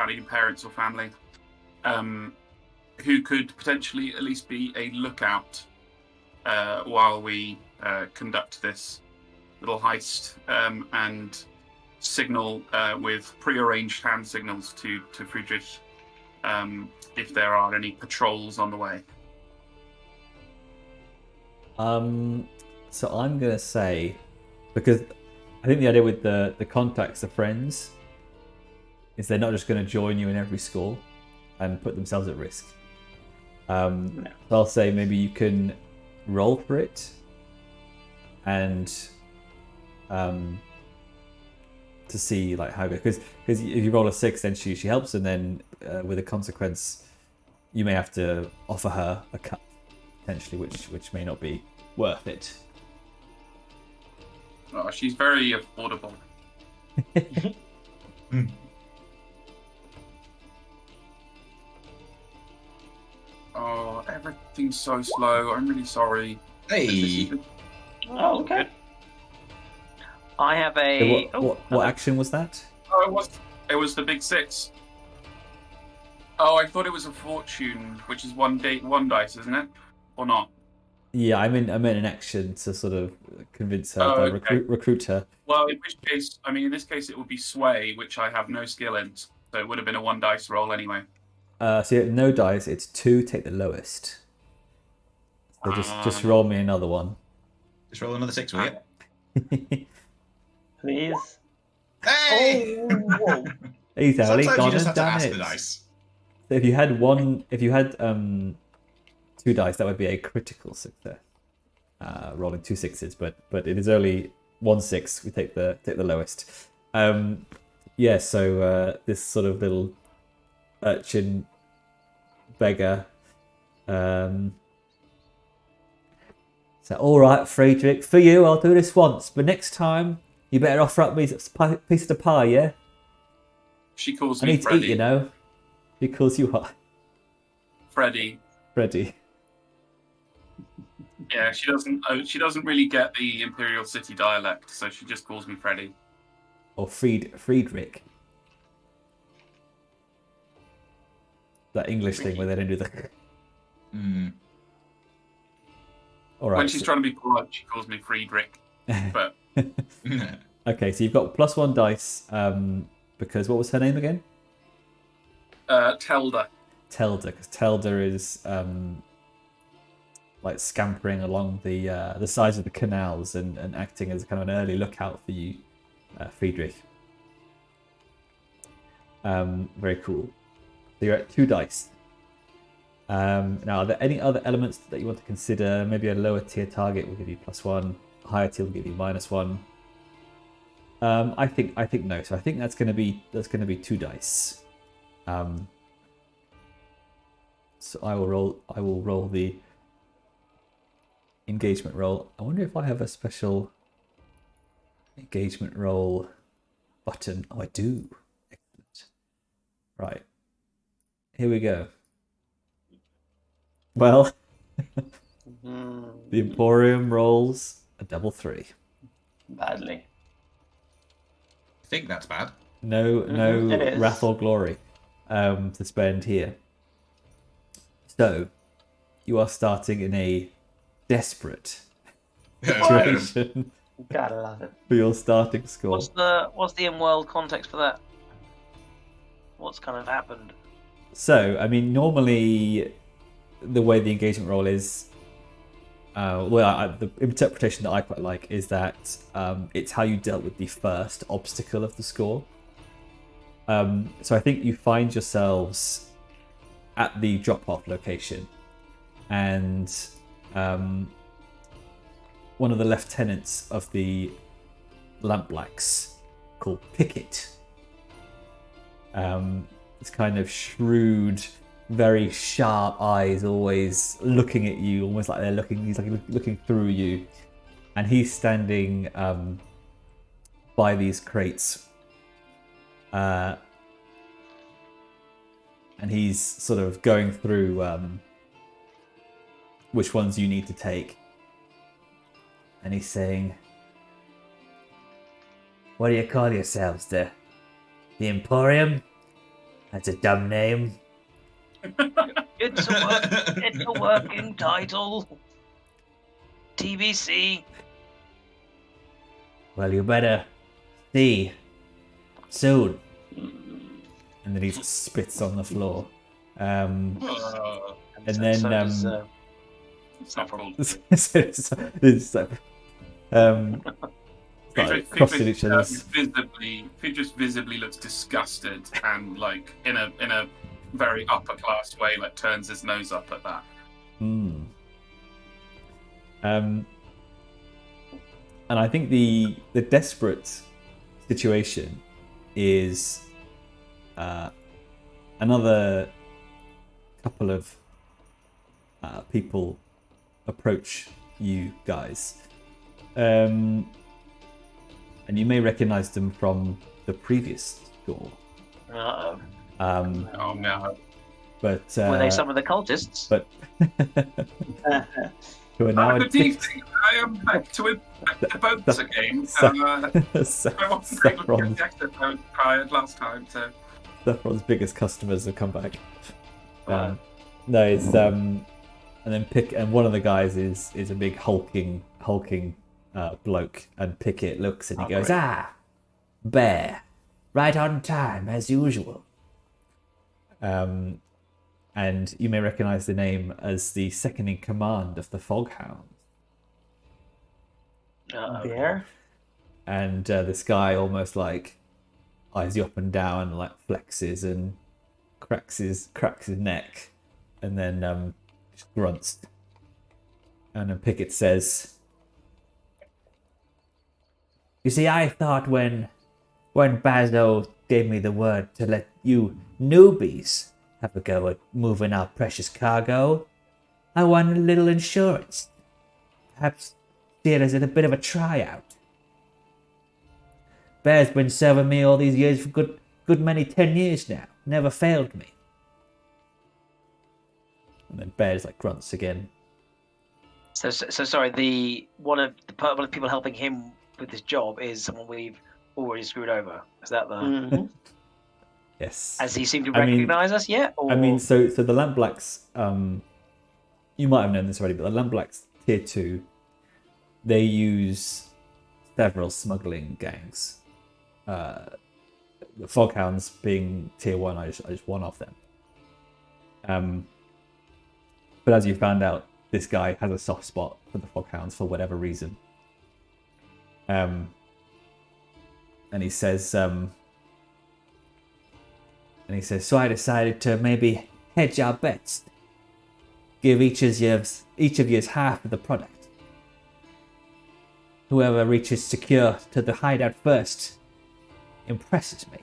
any parents or family. Who could potentially at least be a lookout while we conduct this little heist and signal with pre-arranged hand signals to Friedrich if there are any patrols on the way. So I'm gonna say, because I think the idea with the contacts, the friends, is they're not just going to join you in every score and put themselves at risk. So I'll say maybe you can roll for it, and to see like how good, because if you roll a 6, then she helps, and then with a consequence, you may have to offer her a cut potentially, which may not be worth it. Oh, she's very affordable. Oh, everything's so slow. I'm really sorry. Hey! Oh, okay. I have So a. what action was that? Oh, it was the big 6. Oh, I thought it was a fortune, which is one dice, isn't it? Or not? Yeah, I meant an action to sort of convince her, Oh, okay. recruit her. Well, in which case, I mean, in this case, it would be sway, which I have no skill in, so it would have been a 1 dice roll anyway. So you have no dice, it's 2, take the lowest. So just roll me another one. Just roll another 6, will you? Please. Hey! Oh, whoa. He's only Sometimes gone you just and have to done ask it. the dice. So if you had 2 dice, that would be a critical success. Rolling 2 6s, but it is only 1 6. We take the lowest. Yeah. So this sort of little urchin beggar. So all right, Friedrich, for you, I'll do this once, but next time you better offer up me a piece of pie, yeah? She calls I me need to Freddy. eat, you know. Because you are Freddy. Freddy. Yeah, she doesn't really get the Imperial City dialect, so she just calls me Freddy. Or Friedrich. That English thing where they don't do the. All right. When she's trying to be polite, she calls me Friedrich. But Okay, so you've got +1 dice. Because what was her name again? Telda. Telda, because Telda is like scampering along the sides of the canals and acting as kind of an early lookout for you, Friedrich. Very cool. So you're at 2 dice. Now, are there any other elements that you want to consider? Maybe a lower tier target will give you +1. higher tier will give you -1. I think no. So I think that's gonna be 2 dice. So I will roll the engagement roll. I wonder if I have a special engagement roll button. Oh, I do. Excellent. Right. Here we go. Well, the Emporium rolls a double 3. Badly. I think that's bad. No It is. wrath or glory to spend here. So you are starting in a desperate situation Gotta love it. for your starting score. What's the in-world context for that? What's kind of happened? So, I mean, normally the way the engagement roll is, the interpretation that I quite like is that it's how you dealt with the first obstacle of the score. So I think you find yourselves at the drop-off location, and one of the lieutenants of the Lampblacks, called Pickett, this kind of shrewd, very sharp eyes, always looking at you, almost like they're looking. He's like looking through you, and he's standing by these crates, and he's sort of going through which ones you need to take, and he's saying, "What do you call yourselves, the Emporium? That's a dumb name." It's a working title. TBC. "Well, you better see soon." And then he spits on the floor. And then Saffron. crossing each other's. Visibly looks disgusted and like in a very upper class way, like turns his nose up at that. And I think the desperate situation is another couple of people approach you guys, and you may recognize them from the previous score. Uh-oh. Oh no! But Were they some of the cultists? But who are now Good evening. I am back to the boats again. I wasn't able to get back to the boat prior last time, so. Saffron's biggest customers have come back. No, it's and then and one of the guys is a big hulking bloke, and Pickett looks and he goes, great. "Ah, Bear, right on time as usual." And you may recognize the name as the second in command of the Foghounds. Bear? And this guy almost like eyes you up and down, and like flexes and cracks his neck, and then just grunts. And then Pickett says, "You see, I thought when Bazso gave me the word to let you newbies have a go at moving our precious cargo, I wanted a little insurance. Perhaps see it as a bit of a tryout. Bear's been serving me all these years for good many 10 years now. Never failed me." And then Bear's like grunts again. So sorry. One of the people helping him with this job is someone we've already screwed over. Is that the? Mm-hmm. Yes. Has he seemed to I mean- recognise us yet? Or... I mean, so the Lampblacks, you might have known this already, but the Lampblacks tier 2, they use several smuggling gangs. The Foghounds being tier 1, I just one of them. But as you found out, this guy has a soft spot for the Foghounds for whatever reason. And he says, so I decided to maybe hedge our bets. Give each of yours half of the product. whoever reaches secure to the hideout first impresses me.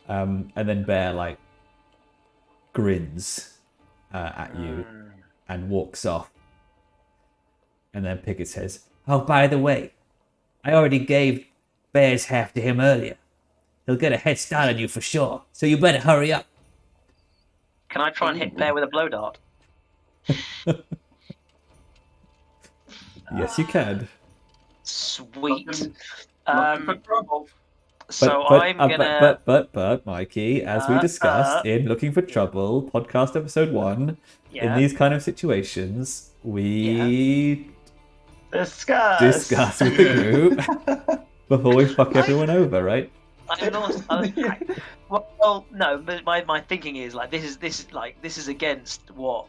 And then Bear like grins at you and walks off. And then Pickett says, "Oh, by the way, I already gave Bear's half to him earlier. He'll get a head start on you for sure, so you better hurry up." Can I try and hit Bear with a blow dart? Yes, you can. Sweet. Looking for trouble. So I'm gonna. But, Mikey, as we discussed in Looking for Trouble, podcast episode 1, in these kind of situations, we discuss with the group before we fuck everyone over, right? Well, no, but my thinking is like this is against what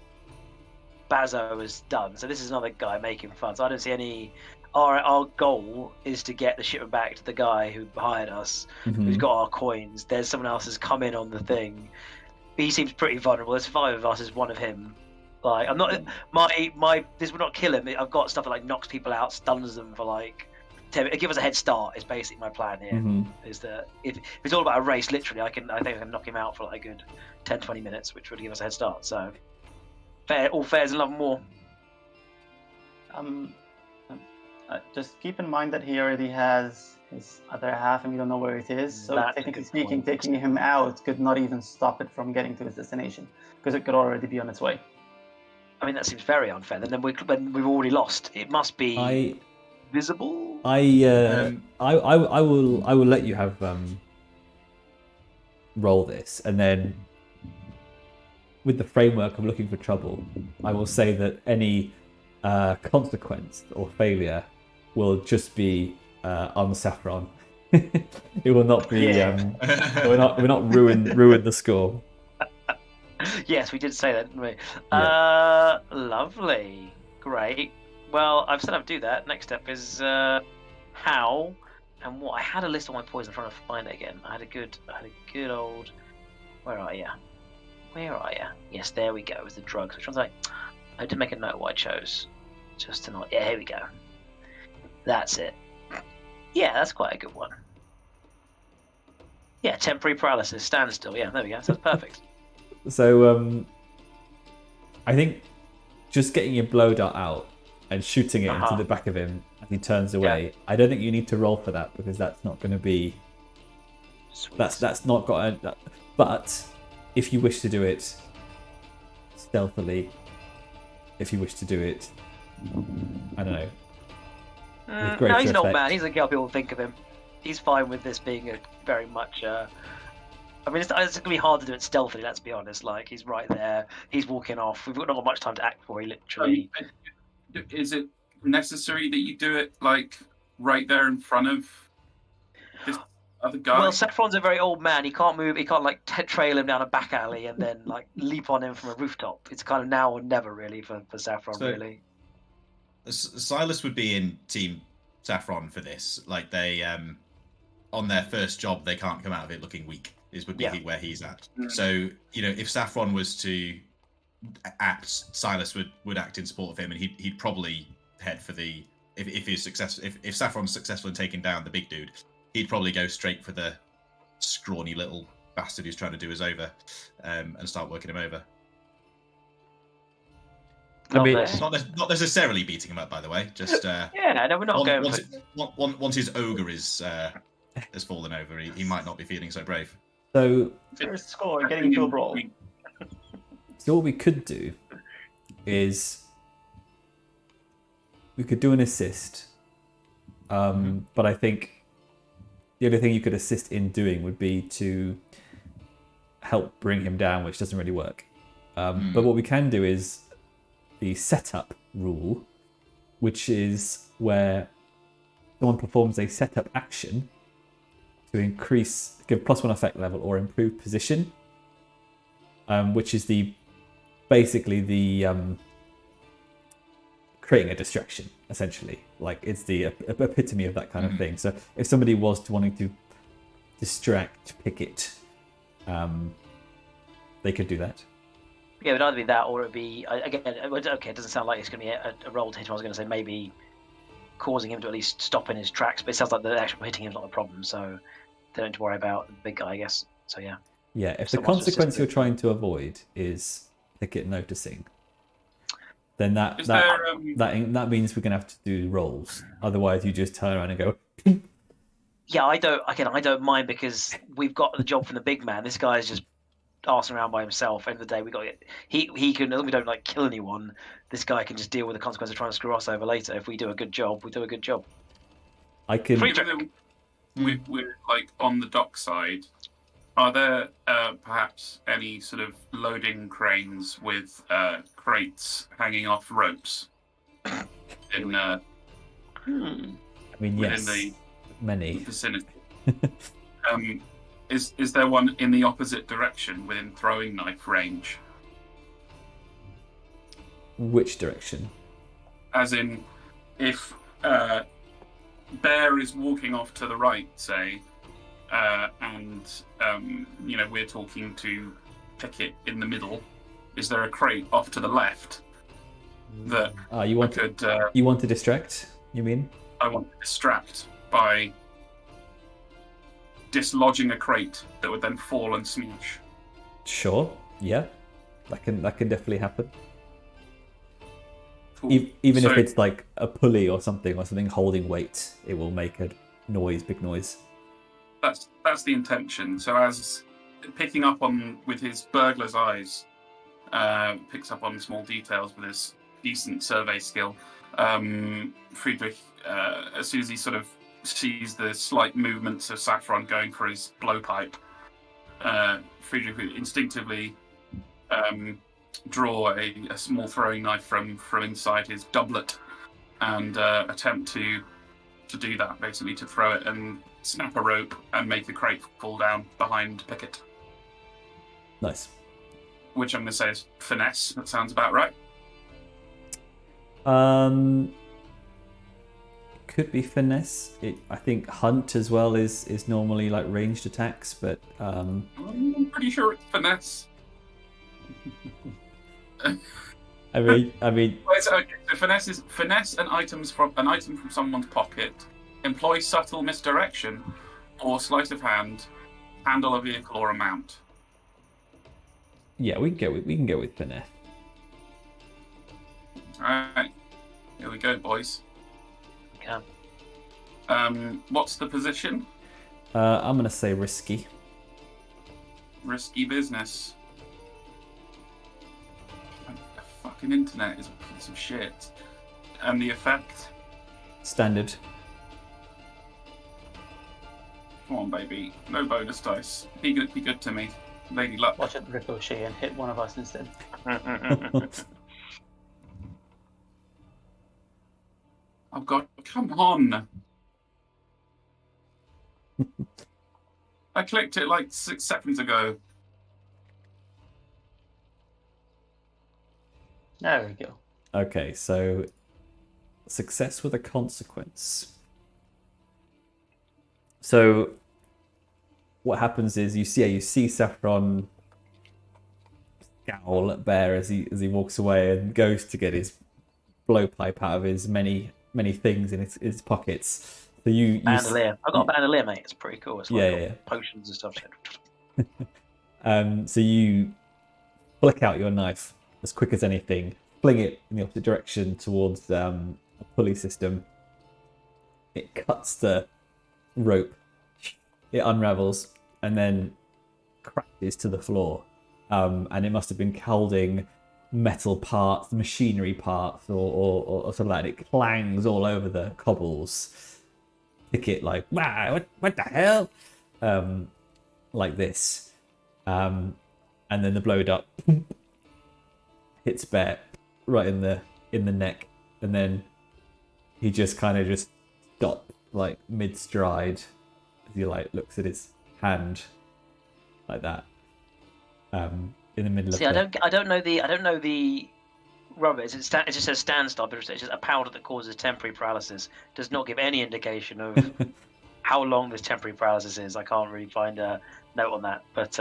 Bazso has done. So this is another guy making fun. So I don't see any. Our goal is to get the shipment back to the guy who hired us, who's got our coins. There's someone else who's come in on the thing. He seems pretty vulnerable. There's 5 of us. There's one of him. Like I'm not this would not kill him. I've got stuff that like knocks people out, stuns them for like. Give us a head start is basically my plan here. Is that if it's all about a race, literally, I think I can knock him out for like a good 10-20 minutes, which would give us a head start. So all fairs and love and war. Just keep in mind that he already has his other half, and we don't know where it is. So technically speaking, taking him out could not even stop it from getting to its destination, because it could already be on its way. I mean, that seems very unfair. Then we've already lost. It must be visible. I will let you have roll this, and then with the framework of Looking for Trouble, I will say that any consequence or failure will just be on Saffron. It will not be. We're not ruin the score. Yes, we did say that, didn't we? Yeah. Lovely, great. Well, I've said I'd do that. Next step is how and what. I had a list of my poison. I'm trying to find it again. I had a good old. Where are you? Yes, there we go. It was the drugs. Which one's I did make a note of what I chose. Just to not. Yeah, here we go. That's it. Yeah, that's quite a good one. Yeah, temporary paralysis, standstill. Yeah, there we go. That's perfect. So, I think just getting your blow dart out and shooting it into the back of him as he turns away. Yeah. I don't think you need to roll for that, because that's not going to be. Sweet. That's not got. But if you wish to do it stealthily, if you wish to do it, I don't know. No, he's an old man. He's a girl people think of him. He's fine with this being a very much. I mean, it's going to be hard to do it stealthily. Let's be honest. Like he's right there. He's walking off. We've not got much time to act for. He literally. Is it necessary that you do it like right there in front of this other guy? Well, Saffron's a very old man. He can't move. He can't like trail him down a back alley and then like leap on him from a rooftop. It's kind of now or never really for Saffron. So, really. Silas would be in Team Saffron for this. Like they, on their first job, they can't come out of it looking weak. Would be where he's at. So if Saffron was to act, Silas would act in support of him, and he'd probably head for the if Saffron's successful in taking down the big dude, he'd probably go straight for the scrawny little bastard who's trying to do us over, and start working him over. I mean, not necessarily beating him up, by the way. Just no, we're not going. Once his ogre has fallen over, he might not be feeling so brave. So first score, getting into a brawl. So what we could do is we could do an assist, but I think the only thing you could assist in doing would be to help bring him down, which doesn't really work. But what we can do is the setup rule, which is where someone performs a setup action to give +1 effect level or improve position, which is basically the creating a distraction, essentially. Like it's the epitome of that kind of thing. So if somebody was wanting to distract Pickett, they could do that. Yeah, it would either be that or it would be again. Okay, it doesn't sound like it's going to be a roll to hit him. I was going to say maybe causing him to at least stop in his tracks, but it sounds like the actual hitting him is not the problem. So they don't have to worry about the big guy, I guess. So yeah. Yeah, if the Someone's consequence you're resistant. trying to avoid is Pickett noticing, then that Is that there that means we're gonna have to do rolls. Otherwise, you just turn around and go. Yeah, I don't mind because we've got the job from the big man. This guy's just arsing around by himself. End of the day, we got he can. We don't like kill anyone. This guy can just deal with the consequences of trying to screw us over later. If we do a good job, we do a good job. I can. Friedrich. Even though we're like on the dock side, are there perhaps any sort of loading cranes with crates hanging off ropes in I mean, within yes, the many. vicinity? Is there one in the opposite direction within throwing knife range? Which direction? As in, if Bear is walking off to the right, say, and we're talking to Pickett in the middle, is there a crate off to the left that You want you want to distract? You mean? I want to distract by dislodging a crate that would then fall and smash? Sure. Yeah, that can definitely happen. Cool. Even if So- it's like a pulley or something holding weight, it will make a noise, big noise. That's the intention. So as picking up on with his burglar's eyes, picks up on small details with his decent survey skill. Friedrich, as soon as he sort of sees the slight movements of Saffron going for his blowpipe, Friedrich would instinctively draw a small throwing knife from inside his doublet and attempt to do that, basically to throw it and snap a rope and make the crate fall down behind Pickett, Nice. which I'm going to say is finesse. That sounds about right. Could be finesse. I think hunt as well is normally like ranged attacks, but I'm pretty sure it's finesse. I mean, Well, okay, so finesse is finesse an item from someone's pocket, employ subtle misdirection, or sleight of hand, handle a vehicle or a mount. yeah, we can go with finesse. All right, here we go, boys. Okay. What's the position? I'm gonna say risky. Risky business. The fucking internet is a piece of shit. And the effect? Standard. Come on, baby. No bonus dice. Be good to me. Lady Luck. Watch it ricochet and hit one of us instead. Oh god, come on! I clicked it like 6 seconds ago. There we go. Okay, so success with a consequence. So what happens is you see Saffron scowl at Bear as he walks away and goes to get his blowpipe out of his many things in his pockets. So you Bandolier. I've got a bandolier, mate. It's pretty cool. It's like Yeah. got potions and stuff. So you flick out your knife as quick as anything, fling it in the opposite direction towards a pulley system. It cuts the rope, it unravels, and then crashes to the floor. And it must have been holding metal parts, machinery parts, or something like that. It clangs all over the cobbles. Pickett like, wow, what the hell? Like this. And then the blow dart hits Bear right in the neck, and then he just kind of just stops like mid stride as he like looks at his hand like that. In the middle See, of I don't know the rubber. It just says stand stop. It's just a powder that causes temporary paralysis. Does not give any indication of how long this temporary paralysis is. I can't really find a note on that, but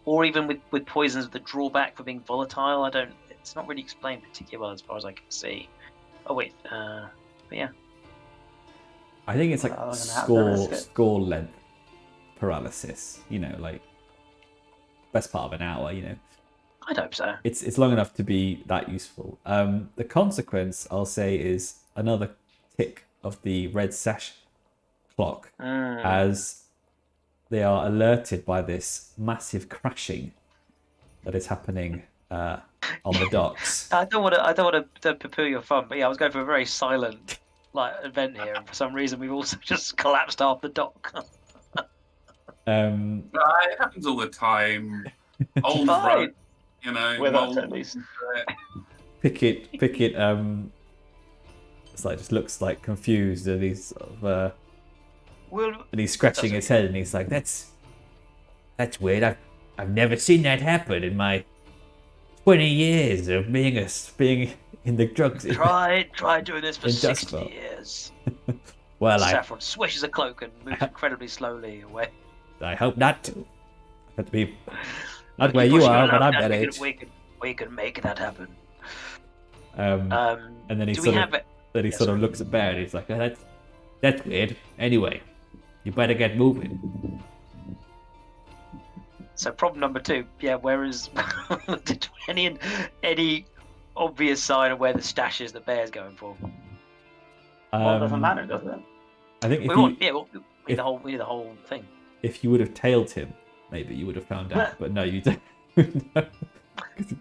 or even with poisons, the drawback for being volatile. I don't. It's not really explained particularly well as far as I can see. Oh wait, but yeah. I think it's like Well, I'm gonna have to risk it. score length paralysis. You know, like best part of an hour. You know, I'd hope so. it's long enough to be that useful. The consequence, I'll say, is another tick of the red sash clock as they are alerted by this massive crashing that is happening on the docks. I don't want to poo-poo your fun, but yeah, I was going for a very silent event here, and for some reason we've also just collapsed off the dock. It happens all the time. Old Fine. road, you know. With us, mold at least. into it. Pickett, it's like just looks like confused, and he's sort of, and he's scratching his head, and he's like, "That's weird. I've never seen that happen in my 20 years of being in the drugs." Try doing this for In 60 Doskvol. years. Well, Saffron swishes a cloak and moves incredibly slowly away. I hope not to. Have to be not where you are, but I'm that age. We can make that happen. And then he Do we sort of have it? then he sort of looks at Bear and he's like, "Oh, that's weird. Anyway, you better get moving." So problem number 2, yeah, where is any obvious sign of where the stash is that Bear's going for? Well, it doesn't matter, does it? I think We need the whole thing. if you would have tailed him, maybe you would have found out. But no, you don't.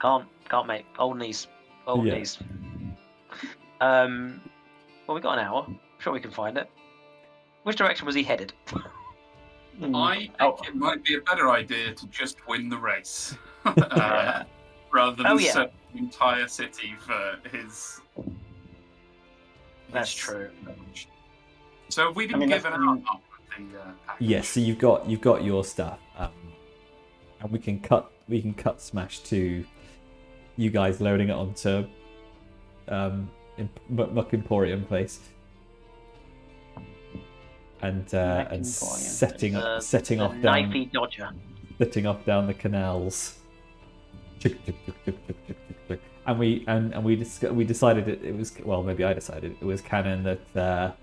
Can't mate. Old knees. Old Yeah. knees. Well, we got an hour. I'm sure we can find it. Which direction was he headed? I think it might be a better idea to just win the race rather than search the entire city for his. That's true. So have we been given out the package? Yes, so you've got your stuff, and we can cut smash to you guys loading it onto Muck Emporium place, and setting off down knifey dodger. setting off down the canals. And we decided it was, well, maybe I decided it was canon that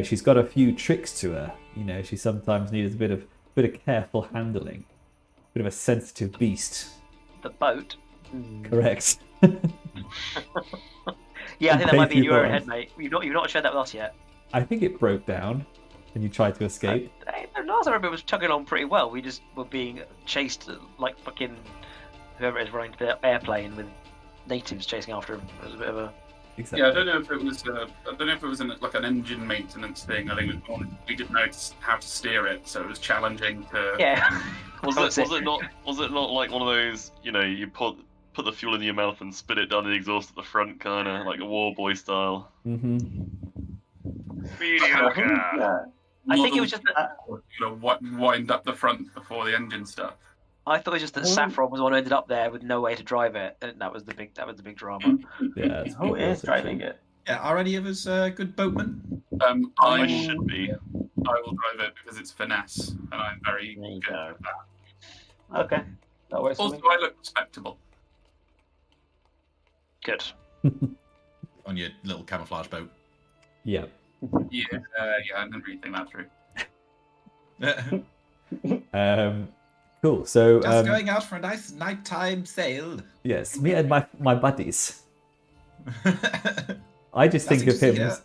she's got a few tricks to her. She sometimes needs a bit of careful handling, a bit of a sensitive beast. The boat. Correct. Yeah, I think that might be in your own Thank head, mate. You've not shared that with us yet. I think it broke down, and you tried to escape. Last I remember, it was chugging on pretty well. We just were being chased like fucking whoever it is running the airplane with natives chasing after him. It was a bit of a. Exactly. Yeah, I don't know if it was like an engine maintenance thing. I think we didn't know how to steer it, so it was challenging to. Yeah. Was it not like one of those, you put the fuel in your mouth and spit it down the exhaust at the front, kind of like a war boy style? Mm-hmm. Mediocre. I think it was just that. Wind up the front before the engine stuff. I thought it was just that Saffron was the one who ended up there with no way to drive it, and that was the big drama. Yeah. Who is driving it? Yeah, are any of us good boatmen? I should be. I will drive it because it's finesse, and I'm very There you good go. at that. Okay, that works for Also, me. I look respectable. Good. On your little camouflage boat. Yeah. Yeah, I didn't really think that through. Cool. So Just going out for a nice nighttime sail. yes, me and my buddies. I just think Nothing of to him. see As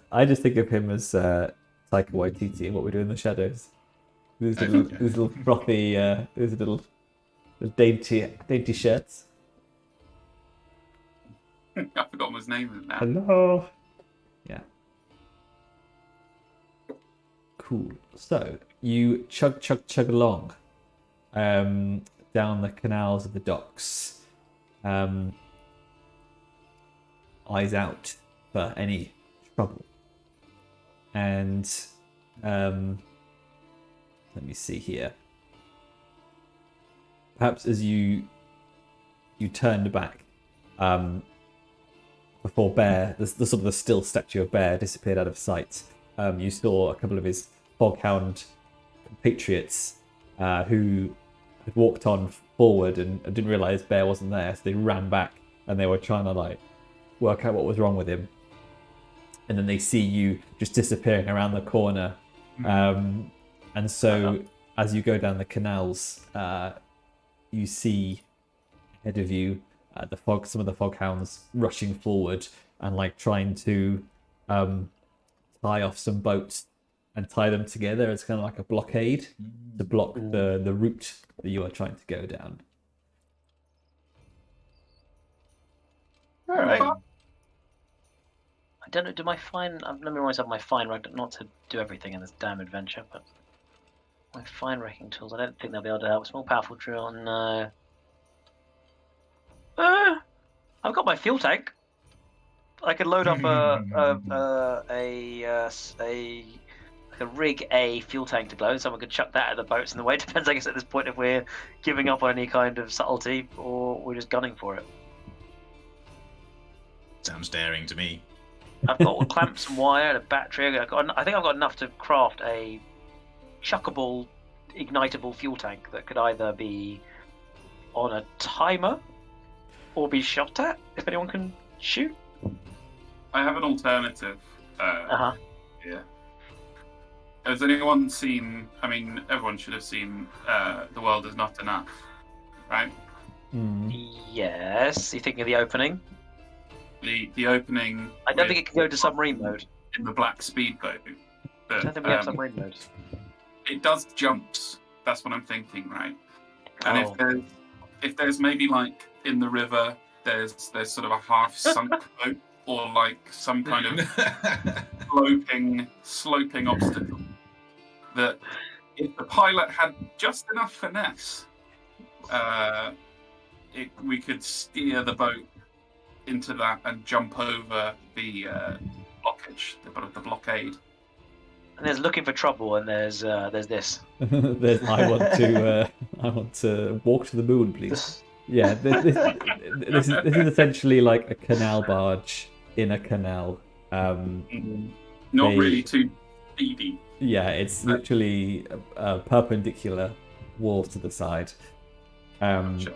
Taika Waititi and What We Do in the Shadows. These little frothy, these little dainty shirts. I've forgotten his name now. Hello. Yeah. Cool. So you chug along, down the canals of the docks. Eyes out for any trouble. And let me see here. Perhaps as you turned back, before Bear, the sort of the still statue of Bear disappeared out of sight, you saw a couple of his foghound compatriots who had walked on forward and didn't realize Bear wasn't there, so they ran back and they were trying to like work out what was wrong with him. And then they see you just disappearing around the corner. And so as you go down the canals, you see ahead of you some of the foghounds rushing forward and like trying to tie off some boats and tie them together as kind of like a blockade to block the route that you are trying to go down. All right. I don't know. Let me remind myself my fine not to do everything in this damn adventure, but my fine wrecking tools. I don't think they'll be able to help. Small, powerful drill. No. I've got my fuel tank. I can load up rig a fuel tank to glow. Someone could chuck that at the boats in the way. Depends, I guess, at this point if we're giving up on any kind of subtlety or we're just gunning for it. Sounds daring to me. I've got clamps and wire and a battery. I think I've got enough to craft a chuckable, ignitable fuel tank that could either be on a timer or be shot at if anyone can shoot. I have an alternative. Uh-huh. Yeah. Has anyone seen? I mean, everyone should have seen "The World Is Not Enough," right? Yes. You thinking of the opening? The opening. I don't think it can go to submarine mode. In the black speedboat. I don't think we have submarine mode. It does jumps. That's what I'm thinking, right? And if there's maybe like in the river, there's sort of a half sunk boat or like some kind of sloping obstacle that if the pilot had just enough finesse, we could steer the boat into that and jump over the blockage, the blockade. And there's looking for trouble, and there's this. I want to walk to the moon, please. Yeah, this is essentially like a canal barge in a canal. Not really too speedy. Yeah, it's literally a perpendicular wall to the side. Sure.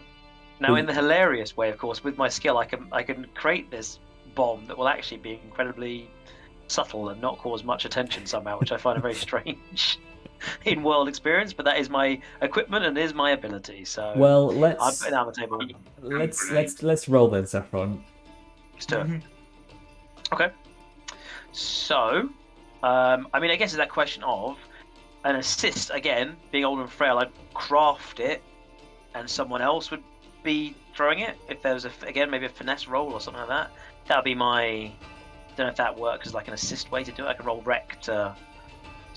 Now, in the hilarious way, of course, with my skill, I can create this bomb that will actually be incredibly subtle and not cause much attention somehow, which I find very strange in world experience. But that is my equipment and is my ability. So I've put it on the table. Let's roll then, Saffron. Let's do it. Okay. So, I mean, I guess it's that question of an assist again. Being old and frail, I'd craft it, and someone else would be throwing it. If there was maybe a finesse roll or something like that, that would be my. I don't know if that works as like an assist way to do it. I could roll rec to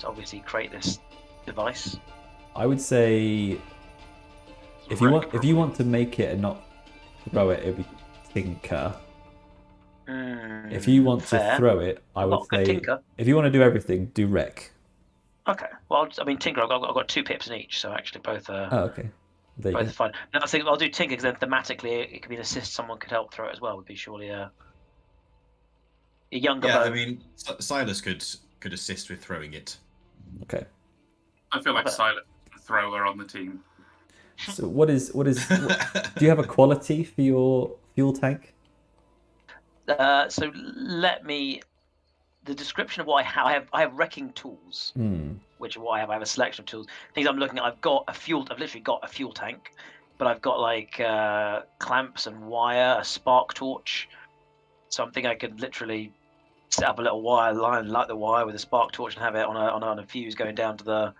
obviously create this device. I would say if you want to make it and not throw it, it'd be tinker. If you want to throw it, I would say tinker. If you want to do everything, do rec. Okay. Well, I mean tinker. I've got 2 pips in each, so actually both are. Oh, okay. Both are fine. No, I think I'll do tinker because then thematically it could be an assist. Someone could help throw it as well. Would be surely a younger. Yeah, I mean Silas could assist with throwing it. Okay. I feel like Silas is the thrower on the team. So what is do you have a quality for your fuel tank? So let me. The description of what I have wrecking tools, which are what I have. I have a selection of tools. Things I'm looking at. I've literally got a fuel tank, but I've got like clamps and wire, a spark torch. Something I could literally set up a little wire line, light the wire with a spark torch, and have it on a fuse going down to the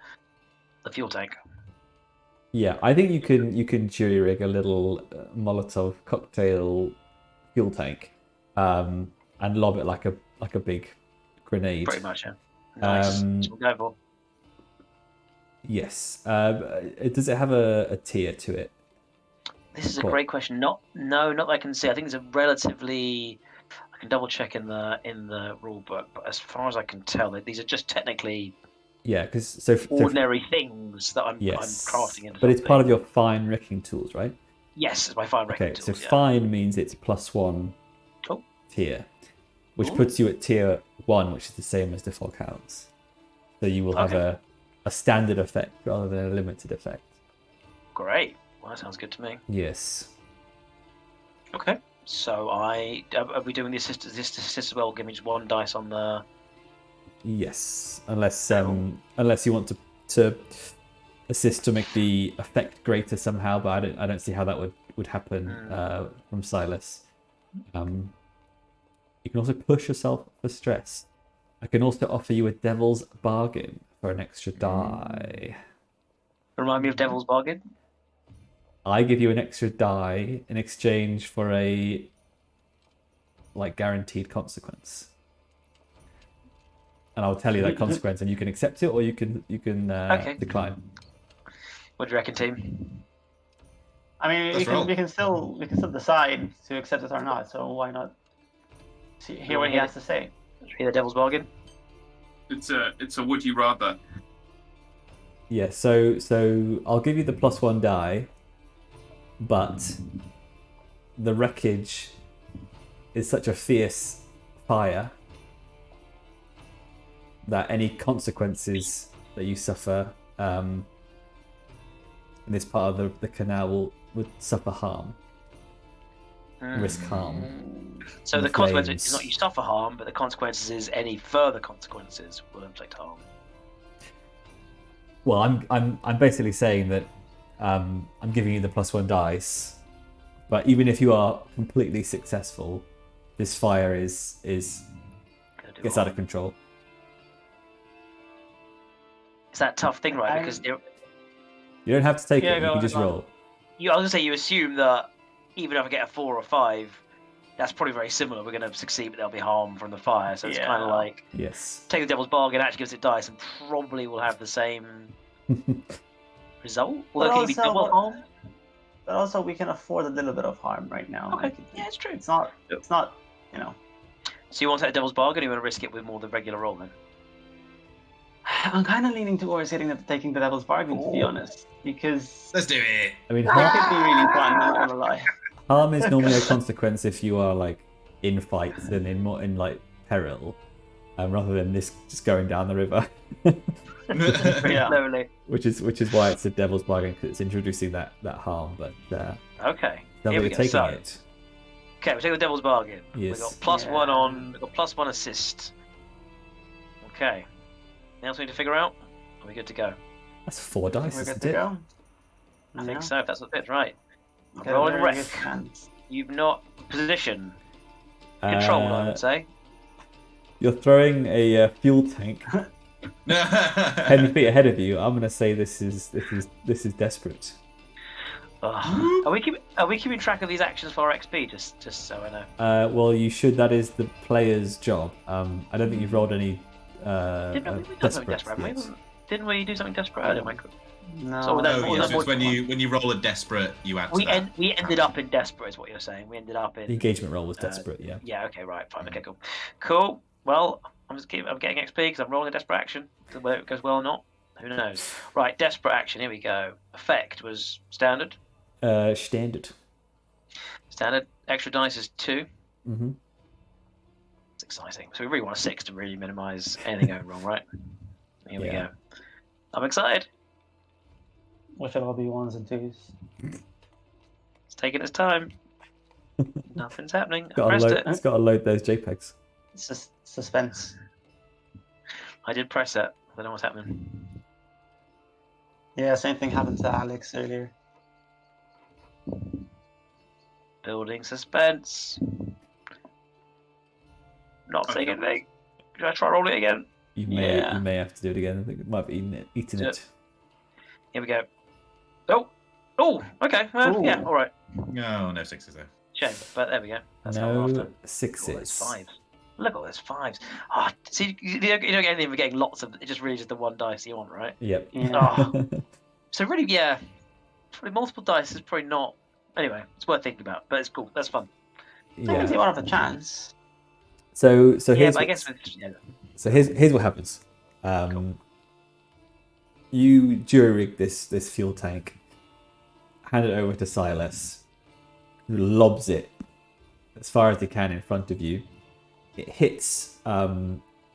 fuel tank. Yeah, I think you can jury rig a little Molotov cocktail fuel tank, and lob it like a big grenade. Pretty much, yeah. Nice. We'll go for. Yes. Does it have a tier to it? This is a great question. Not that I can see. I think it's a relatively. I can double check in the rule book, but as far as I can tell, these are just technically. Yeah, because ordinary things that I'm crafting into. But it's part of your fine wrecking tools, right? Yes, it's my fine wrecking tools. Okay, so fine means it's +1 tier, which puts you at tier 1, which is the same as the foghounds. So you will have Okay. a standard effect rather than a limited effect. Great. Well, that sounds good to me. Yes. Okay. So are we doing the assist? This assist as well? Give me just one dice on the. Yes. Unless you want to assist to make the effect greater somehow, but I don't see how that would happen from Silas. You can also push yourself for stress. I can also offer you a devil's bargain for an extra die. Remind me of Devil's Bargain. I give you an extra die in exchange for a guaranteed consequence. And I'll tell you that consequence, and you can accept it or you can decline. What do you reckon, team? I mean, we can still decide to accept it or not. So why not hear what he has to say? Hear the Devil's Bargain. It's a would you rather. Yeah. So I'll give you the +1 die, but the wreckage is such a fierce fire that any consequences that you suffer in this part of the canal would suffer harm. Risk harm. So from the consequence is flames. not you suffer harm, but the consequences is any further consequences will inflict harm. Well, I'm basically saying that I'm giving you the +1 dice, but even if you are completely successful, this fire is gets out of control. It's that tough thing, right? Because You don't have to take Yeah, it. You go can on, just go on. roll. I was gonna say you assume that even if I get a 4 or 5, that's probably very similar. We're gonna succeed, but there'll be harm from the fire. So it's kind of Yeah. like Yes. take the Devil's Bargain, actually gives it dice, and probably will have the same result. Although can it be also, double but- harm? But also, we can afford a little bit of harm right now. Okay, Like, yeah, it's true. It's not. You know. So you want to take the Devil's Bargain, or you want to risk it with more than regular roll then? I'm kind of leaning towards taking the devil's bargain, to be honest, because Let's do it. I mean, it could be really fun. I'm not gonna lie. harm is normally a consequence if you are in fights and in peril, rather than this just going down the river. Pretty Yeah. slowly. which is why it's a devil's bargain, because it's introducing that harm. But Okay. now Here that we you're go. taking So, it. okay, we're taking the Devil's Bargain. Yes. We got +1 Yeah. on. We got +1 assist. Okay. Anything else we need to figure out? Are we good to go? That's 4 dice, We're good isn't to it? go. I think so. If that's what it's right. Got a Rolling very wreck. good chance. You've not position control. I would say. You're throwing a fuel tank 10 feet ahead of you. I'm gonna say this is desperate. Ugh. Are we keeping track of these actions for our XP? Just so I know. Well, you should. That is the player's job. I don't think you've rolled any Didn't we do something desperate desperate? yet. Didn't we do something desperate earlier, Michael? No. So that- Oh, that yes, it's was- when you roll a desperate, you add to that. We ended up in desperate, is what you're saying. We ended up in The engagement roll was desperate. Yeah. Yeah. Okay. Right. Fine. Okay. Cool. Cool. Well, I'm getting XP because I'm rolling a desperate action. So whether it goes well or not, who knows? Right. Desperate action. Here we go. Effect was standard. Standard. Standard. Extra dice is 2. Mm-hmm. It's exciting. So we really want a 6 to really minimise anything going wrong, right? Here we Yeah. go. I'm excited. Which will all be 1s and 2s. It's taking its time. Nothing's happening. I Got to pressed load, it. it's got to load those JPEGs. It's just suspense. I did press it. I don't know what's happening. Yeah, same thing happened to Alex earlier. Building suspense. Not saying anything. Should I try rolling it again? You Yeah. may have to do it again. I think it might have eaten Yeah. it. Here we go. Oh, okay. Well, yeah, Ooh. all right. No, no sixes there. Shame, but there we go. That's how we're No after. Look at all those 6s. 5s. Look at all those 5s. Ah, see, you don't get anything for getting lots of. It's just really just the one dice you want, right? Yep. Yeah. So really, yeah, probably multiple dice is probably not. Anyway, it's worth thinking about, but it's cool. That's fun. I can see Yeah. one of a chance. So Yeah, here's but I what- guess. So here's what happens. You jury rig this fuel tank, hand it over to Silas, who lobs it as far as he can in front of you. It hits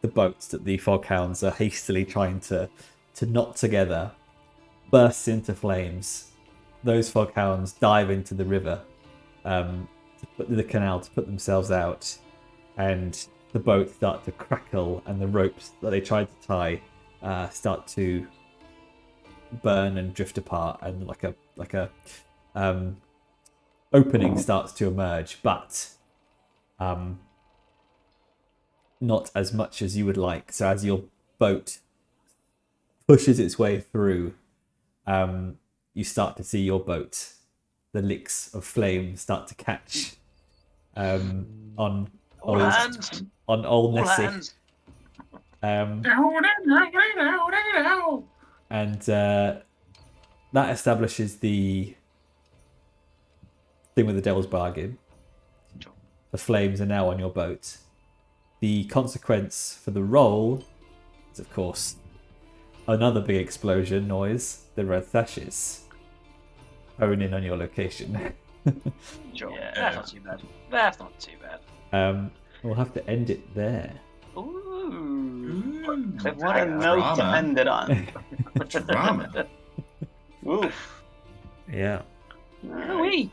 the boats that the foghounds are hastily trying to knot together bursts into flames. Those foghounds dive into the river, the canal, to put themselves out, and the boats start to crackle, and the ropes that they tried to tie start to burn and drift apart, and like a opening starts to emerge, but not as much as you would like. So as your boat pushes its way through, you start to see your boat, the licks of flame start to catch on All hands. old All Nessie. hands. And that establishes the thing with the devil's bargain. Sure. The flames are now on your boat. The consequence for the roll is, of course, another big explosion noise. The red sashes hone in on your location. Sure. Yeah. That's not too bad. That's not too bad. We'll have to end it there. Ooh. What a note to Drama. end it on. Drama. Oof. Yeah. Ooh-wee.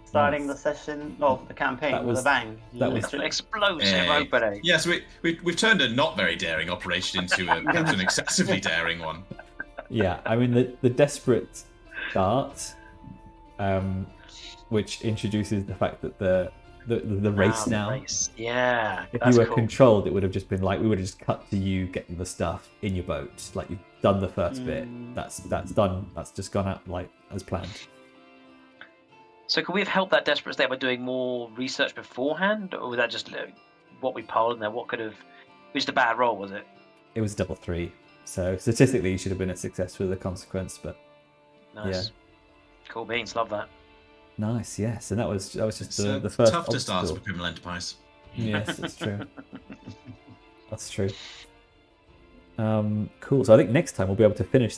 Starting the session, the campaign That with was- a bang. that was- An explosive Eh, opening. Yes, we've turned a not very daring operation into perhaps an excessively daring one. Yeah, I mean the desperate start, which introduces the fact that the race the now. race. Yeah. If That's you were cool. controlled, it would have just been like we would have just cut to you getting the stuff in your boat. Like you've done the first bit. That's done. That's just gone out like as planned. So could we have helped that desperate state by doing more research beforehand, or was that just what we piled in there? What could have? It was just a bad roll, was it? It was double 3, so statistically you should have been a success with the consequence. But Nice. Cool beans. Love that. nice, yes, and that was just It's the first. tough to start obstacle. with a criminal enterprise. Yes, that's true. That's true. Cool. So I think next time we'll be able to finish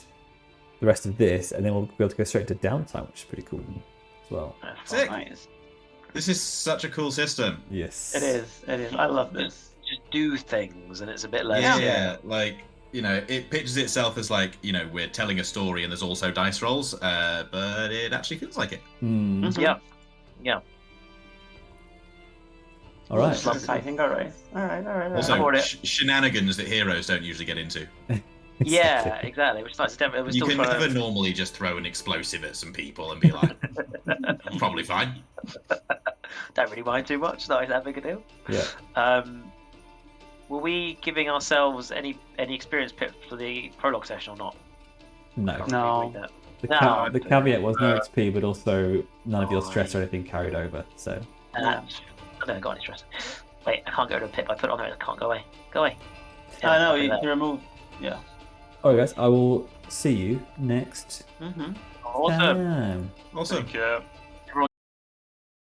the rest of this, and then we'll be able to go straight into downtime, which is pretty cool as well. Sick. Nice. This is such a cool system. Yes. It is. It is. I love this. Just do things, and it's a bit less. Yeah, like, it pitches itself as like, we're telling a story and there's also dice rolls, but it actually feels like it. Hmm. Yeah. Yeah. All right. Just love exciting. All right. Also, Support it. shenanigans that heroes don't usually get into. Yeah, exactly. Which is nice. We're You still can trying never to... normally just throw an explosive at some people and be like, I'm probably fine. Don't really mind too much. Not that big a deal. Yeah. Were we giving ourselves any experience pips for the prologue session or not? No. No. The caveat was no XP, but also none of your Fine. stress or anything carried over. So I don't got any stress. Wait, I can't go to a pip. I put it on there and I can't go away. Go away. I know. Yeah, You removed. Yeah. all right, guys. I will see you next Mm-hmm. Awesome. time. Also, Take care.